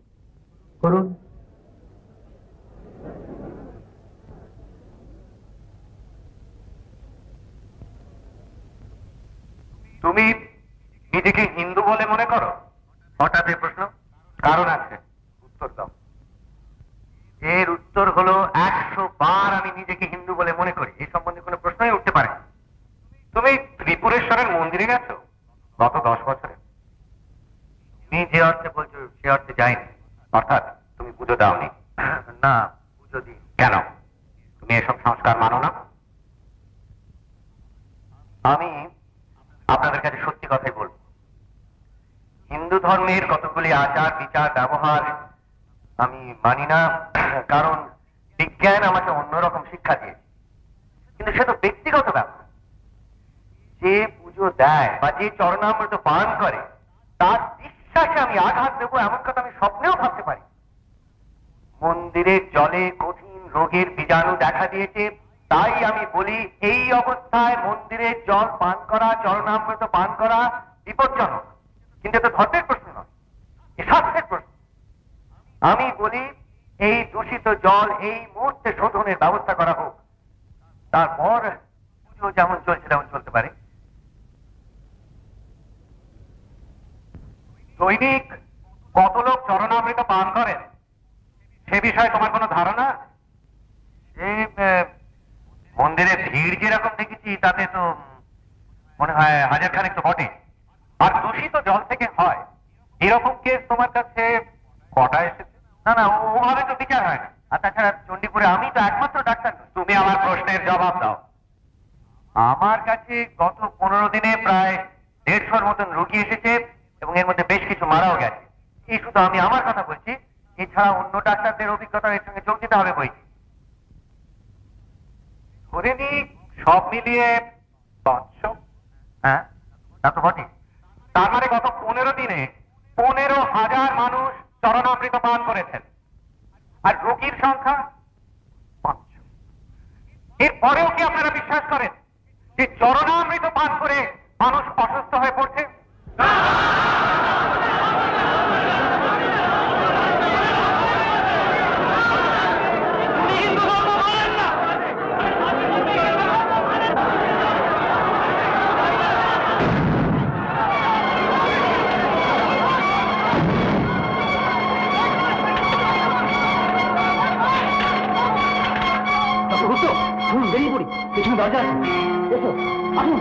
করুন। তুমি নিজেকে হিন্দু বলে মনে করো? হঠাৎ এই প্রশ্ন? কারণ আছে, উত্তর দাও। এর উত্তর হলো 100 বার আমি নিজেকে হিন্দু বলে মনে করি। এই সম্বন্ধে কোনো প্রশ্নই উঠতে পারে। তুমি ত্রিপুরেশ্বরের মন্দিরে গেছো গত 10 বছরে? তুমি যে অর্থে বলছো সে অর্থে যাইনি, অর্থাৎ তুমি পুজো দাওনি। না, পুজো দিই। কেন? তুমি এসব সংস্কার মানো না? আমি আপনাদের কাছে সত্যি কথাই বলবো, হিন্দু ধর্মের কতগুলি আচার বিচার ব্যবহার আমি মানি না, কারণ বিজ্ঞান আমাকে অন্যরকম শিক্ষা দিয়েছে। কিন্তু সে তো ব্যক্তিগত ব্যাপার। যে পুজো দেয় বা যে চরণামৃত পান করে তার বিশ্বাসে আমি আঘাত দেবো এমন কথা আমি স্বপ্নেও ভাবতে পারি। মন্দিরের জলে কঠিন রোগের বীজাণু দেখা দিয়েছে, তাই আমি বলি এই অবস্থায় মন্দিরের জল পান করা, চরণামৃত পান করা বিপজ্জনক। কিন্তু এটা ধর্মের প্রশ্ন নয়, এ শাস্ত্রের প্রশ্ন। আমি বলি এই দূষিত জল এই মুহূর্তে শোধনের ব্যবস্থা করা হোক, তারপর পুজো যেমন চলছে তেমন চলতে পারে। দৈনিক কত লোক চরণামৃত পান করেন সে বিষয়ে তোমার কোনো ধারণা? মন্দিরে ভিড় যেরকম দেখেছি তাতে তো মনে হয় 1000 খানেক তো বটে। আর দূষিত জল থেকে হয় এরকম কেস তোমার কাছে কটা এসেছে? না না, ওভাবে তো বিচার হয় না। আর তাছাড়া চণ্ডীপুরে আমি তো একমাত্র ডাক্তার নই। তুমি আমার প্রশ্নের জবাব দাও। আমার কাছে গত 15 দিনে প্রায় 150-র মতন রোগী এসেছে এবং এর মধ্যে বেশ কিছু মারাও গেছে। এই শুধু আমি আমার কথা বলছি, এছাড়া অন্য ডাক্তারদের অভিজ্ঞতা এর সঙ্গে যোগ দিতে হবে বইছি। ধরে নি সব মিলিয়ে 500। হ্যাঁ, তা তো বটে। তার মানে গত 15 দিনে 15,000 মানুষ চরণামৃত পান করেছেন, আর রোগীর সংখ্যা 500। এরপরেও কি আপনারা বিশ্বাস করেন যে চরণামৃত পান করে মানুষ অসুস্থ হয়ে পড়ছে? বেরিয়ে পড়ি, পেছনে দরজা আছে, এসো, আসুন।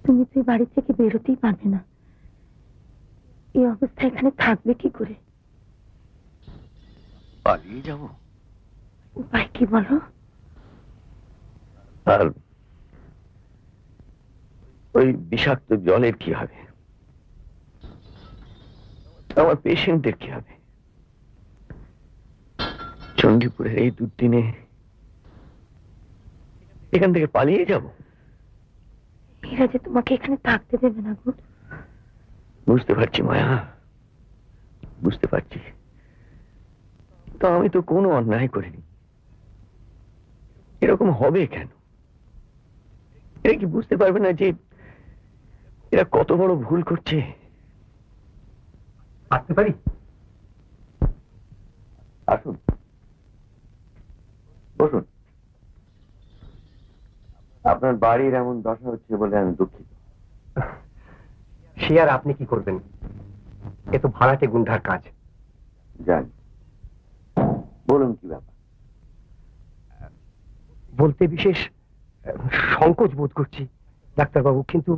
তুমি তো বাড়ি থেকে বেরোতেই পারবে না, এই অবস্থা এখানে থাকবে কি করে? পালিয়ে যাব। উপায় কি বলো? আর ওই বিষাক্ত জলের কি হবে? আমার পেশেন্টদের কি হবে? চণ্ডীপুরের এই দুদিনে এখান থেকে পালিয়ে যাব? এরা যে তোমাকে এখানে থাকতে দেবে না গো। বুঝতে পারছি মায়া, বুঝতে পারছি। তো আমি তো কোনো অন্যায় করিনি, এরকম হবে কেন? এরা কি বুঝতে পারবে না যে এরা কত বড় ভুল করছে? আসতে পারি? আসুন, বসুন। আপনার বাড়ির এমন দশা হচ্ছে বলে আমি দুঃখিত। সে আর আপনি কি করবেন? এ তো ভাড়াটে গুন্ডার কাজ। জানি, বলুন কি ব্যাপার? বলতে বিশেষ সংকোচ বোধ করছি ডাক্তারবাবু, কিন্তু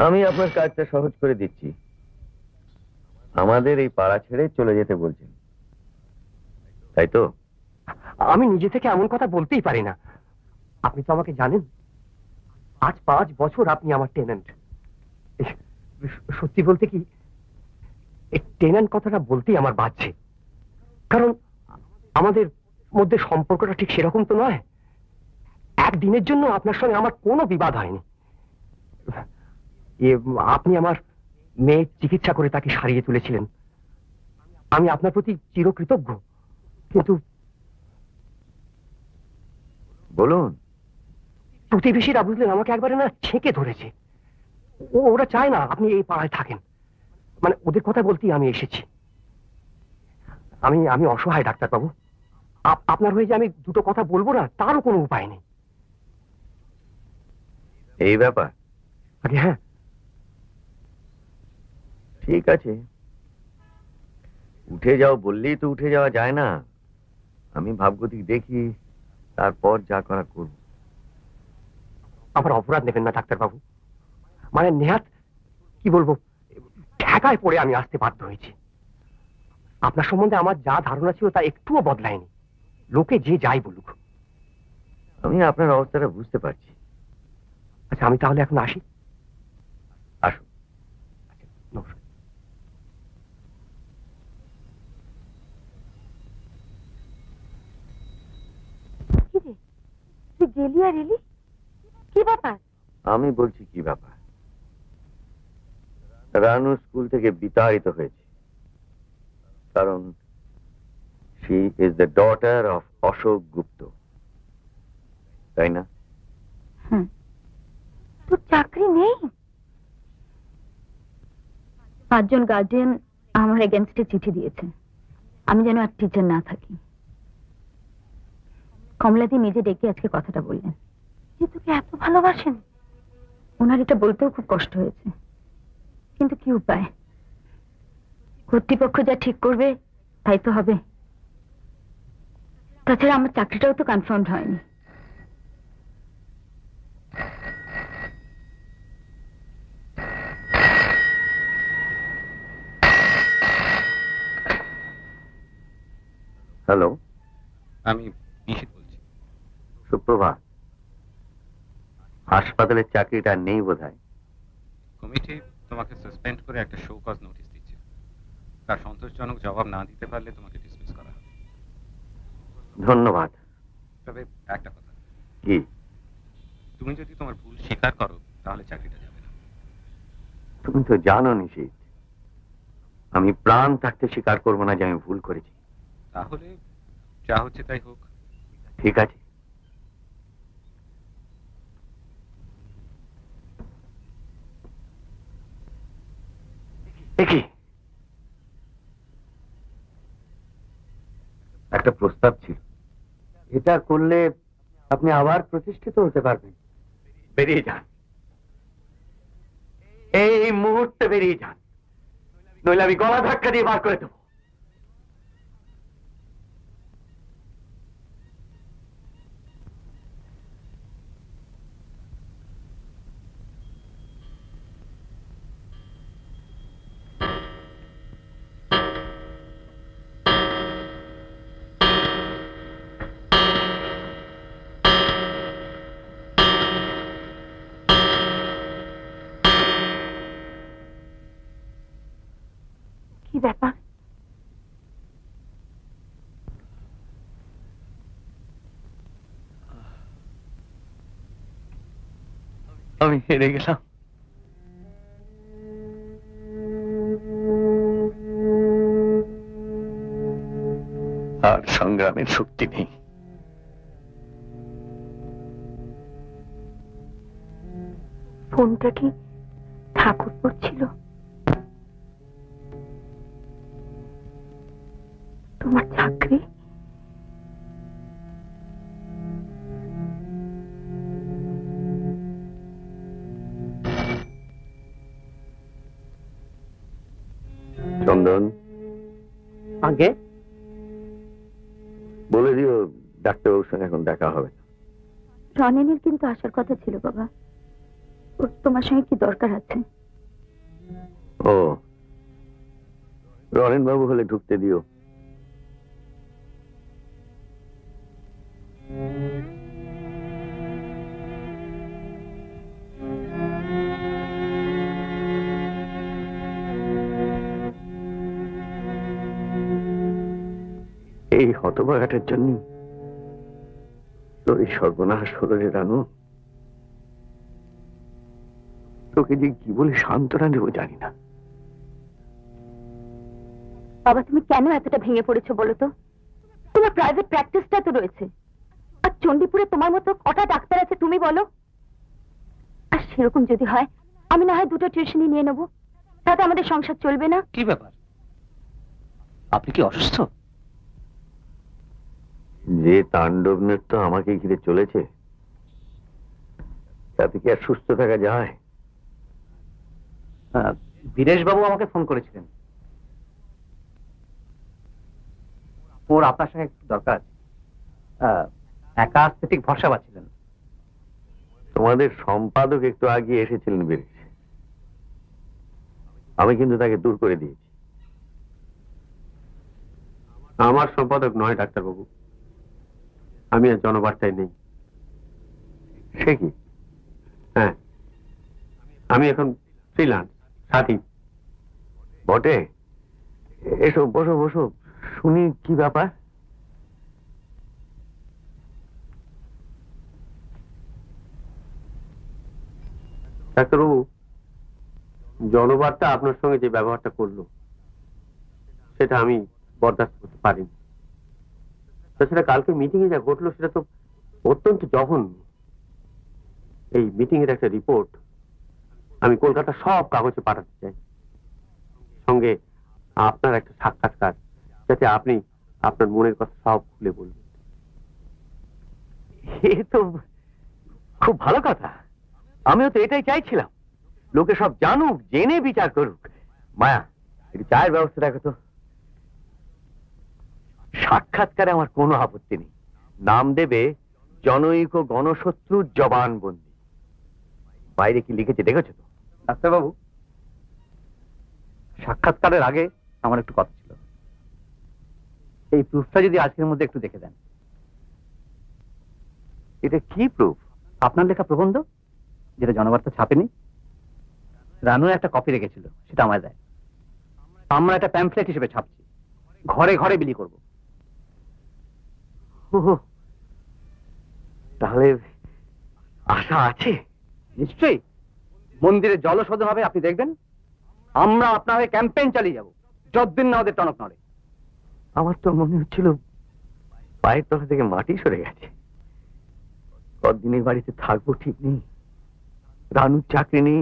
আমি আপনার কাজটা সহজ করে দিচ্ছি। আমাদের এই পাড়া ছেড়ে চলে যেতে বলছেন, তাই তো? আমি নিজে থেকে এমন কথা বলতেই পারি না। আপনি তো আমাকে জানেন, আজ 5 বছর আপনি আমার টেনেন্ট। সত্যি বলতে কি, এই টেনেন্ট কথাটা বলতেই আমার বাজছে, কারণ আমাদের মধ্যে সম্পর্কটা ঠিক সেরকম তো নয়। একদিনের জন্য আপনার সঙ্গে আমার কোনো বিবাদ হয়নি। আপনি আমার মেয়ে চিকিৎসা করে তাকে সারিয়ে তুলেছিলেন। আমি আপনার প্রতি চিরকৃতজ্ঞ, কিন্তু বলুন। প্রতিবেশীরা বুঝলেন আমাকে একবারে না ছেঁকে ধরেছে। ওরা চায় না আপনি এই পাড়ায় থাকেন। মানে ওদের কথা বলতেই আমি এসেছি। আমি অসহায় ডাক্তারবাবু। আপনার হয়ে যে আমি দুটো কথা বলবো না তারও কোনো উপায় নেই। এই ব্যাপার? আগে হ্যাঁ, ঠিক আছে, উঠে যাও বললেই তো উঠে যাওয়া যায় না। আমি ভাবগতিক দেখি, তারপর যা করা করব। আমার অপরাধ নেবেন না ডাক্তারবাবু। মানে নেহাত কি বলবো, ঠেকায় পড়ে আমি আসতে বাধ্য হয়েছি। আপনার সম্বন্ধে আমার যা ধারণা ছিল তা একটুও বদলায়নি, লোকে যে যাই বলুক। আমি আপনার অবস্থাটা বুঝতে পারছি। আচ্ছা আমি তাহলে এখন আসি। আসুন। নমস্কার। তুই গেলি আর এলি, কি ব্যাপার? আমি বলছি কি ব্যাপার। রানু স্কুল থেকে বিতাড়িত হয়েছে, কারণ she is the daughter of Ashok Gupta, তাই না? তোর চাকরি নেই? 5 জন গার্জিয়ান আমার এগেনস্টে চিঠি দিয়েছে, আমি যেন আর টিচার না থাকি। কমলাদি নিজে ডেকে আজকে কথাটা বললেন। যে তোকে এত ভালোবাসেন। ওনার এটা বলতেও খুব কষ্ট হয়েছে, কিন্তু কি উপায়, কর্তৃপক্ষ যা ঠিক করবে তাই তো হবে। তাছাড়া আমার চাকরিটাও তো কনফার্মড হয়নি। হ্যালো, আমি নিশিত বলছি। সুপ্রভাত। হাসপাতালের চাকরিটা নেই বোধহয়। কমিটি তোমাকে সাসপেন্ড করে একটা শো কজ নোটিশ দিচ্ছে। তার সন্তোষজনক জবাব না দিতে পারলে তোমাকে ডিসমিস করা হবে। ধন্যবাদ। তবে একটা কথা, কি? তুমি যদি তোমার ভুল স্বীকার করো তাহলে চাকরিটা যাবে না। তুমি তো জানো নিশিত, আমি প্রাণ থাকতে স্বীকার করবো না যে আমি ভুল করেছি। তাহলে যা হচ্ছে তাই হোক। ঠিক আছে। দেখি, একটা প্রস্তাব ছিল। এটা করলে আপনি আবার প্রতিষ্ঠিত হতে পারবেন। বেরিয়ে যান, এই মুহূর্তে বেরিয়ে যান, নইলে আমি গলা ধাক্কা দিয়ে বার করে দেবো। কি ব্যাপার? আমি হেরে গেলাম। আর সংগ্রামের শক্তি নেই। ফোনটা কি ঠাকুর পড়ছিল? তোমার চাকরি? চন্দন, আগে বলে দিও ডাক্তারবাবুর সঙ্গে এখন দেখা হবে না। রনেনের কিন্তু আসার কথা ছিল বাবা, ওর তোমার সঙ্গে কি দরকার আছে? ও, রনেন বাবু হলে ঢুকতে দিও। এই হতভাগাটার জন্য তোর এই সর্বনাশ হলো রে রানু। তোকে যে কি বলে সান্ত্বনা দেবো জানি না। বাবা তুমি কেন এতটা ভেঙে পড়েছো বলো তো? তোমার প্রাইভেট প্র্যাকটিসটা তো রয়েছে, আর চণ্ডীপুরে তোমার মতো কটা ডাক্তার আছে তুমি বলো। আর সেরকম যদি হয় আমি না হয় 2টা টিউশনই নিয়ে নেবো, তাতে আমাদের সংসার চলবে না? কি ব্যাপার, আপনি কি অসুস্থ? যে তাণ্ডব নৃত্য আমাকে ঘিরে চলেছে তাতে কি আর সুস্থ থাকা যায়? বীরেশ বাবু আমাকে ফোন করেছিলেন, ওর আপনার সঙ্গে একটু দরকার আছে। একা আসতে ঠিক ভরসা পাচ্ছিলেন। তোমাদের সম্পাদক একটু আগে এসেছিলেন বীরেশ, আমি কিন্তু তাকে দূর করে দিয়েছি। আমার সম্পাদক নয় ডাক্তারবাবু, আমি আর জনবার্তায় নেই। সে কি? হ্যাঁ, আমি এখন ফ্রিল্যান্স স্বাধীন। বটে, এসো বসো বসো, শুনি কি ব্যাপার। ডাক্তারবাবু, জনবার্তা আপনার সঙ্গে যে ব্যবহারটা করলো সেটা আমি বরদাস্ত করতে পারিনি। তাছাড়া কালকে মিটিং এ যা ঘটলো সেটা তো অত্যন্ত জঘন্য। এই মিটিং এর একটা রিপোর্ট আমি কলকাতা সব কাগজে পাঠাতে চাই, সঙ্গে আপনার একটা সাক্ষাৎকার, যাতে আপনি আপনার মনের কথা সব খুলে বলবেন। এ তো খুব ভালো কথা, আমিও তো এটাই চাইছিলাম। লোকে সব জানুক, জেনে বিচার করুক। মায়া, একটু চায়ের ব্যবস্থা রাখো তো। সাক্ষাৎকারে আমার কোনো আপত্তি নেই, নাম দেবে জনৈক গণশত্রুর জবানবন্দি। বাইরে কি লিখেছে দেখেছো তো? ডাক্তারবাবু, সাক্ষাৎকারের আগে আমার একটু কথা ছিল। এই প্রুফটা যদি আজকের মধ্যে একটু দেখে দেন। এটা কি প্রুফ? আপনার লেখা প্রবন্ধ, যেটা জনবার্তা ছাপেনি। রানু একটা কপি রেখেছিল, সেটা আমায় দেয়। আমরা একটা প্যাম্পলেট হিসেবে ছাপছি, ঘরে ঘরে বিলি করব। তাহলে আশা আছে? নিশ্চয়ই। মন্দিরে জলশোধন হবে, আপনি দেখবেন। আমরা আপনার হয়ে ক্যাম্পেইন চালিয়ে যাব, যতদিন না ওদের টনক নড়ে। আমার তো মনে হচ্ছিল পায়ের তলা থেকে মাটি সরে গেছে। কতদিনের বাড়িতে থাকবো ঠিক নেই, রানুর চাকরি নেই,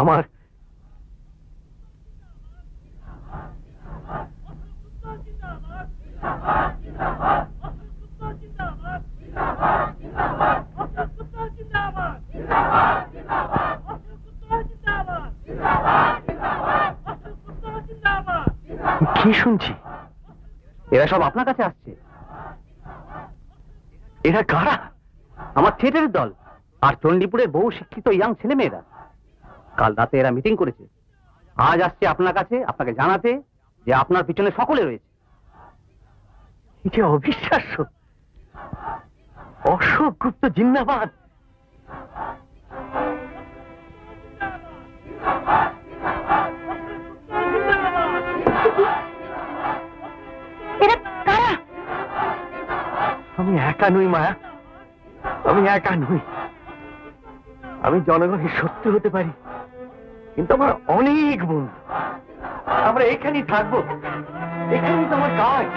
আমার কি শুনছি? এরা সব আপনার কাছে আসছে। এরা কারা? আমার থিয়েটারের দল আর চণ্ডীপুরের বহু শিক্ষিত ইয়াং ছেলে মেয়েরা। কাল রাতে এরা মিটিং করেছে, আজ আসছে আপনার কাছে আপনাকে জানাতে যে আপনার পিছনে সকলে রয়েছে। এটা অবিশ্বাস্য। অশোক গুপ্ত জিন্দাবাদ। এরা কারা? আমি একা নই মায়া, আমি একা নই। আমি জনগণের শত্রু হতে পারি, কিন্তু আমার অনেক বন্ধু। আমরা এখানেই থাকবো, এখানেই তো আমার কাজ।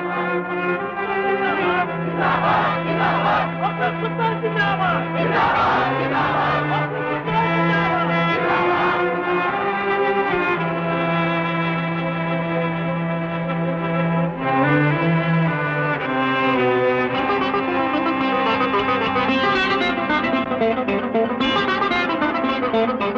Thank you.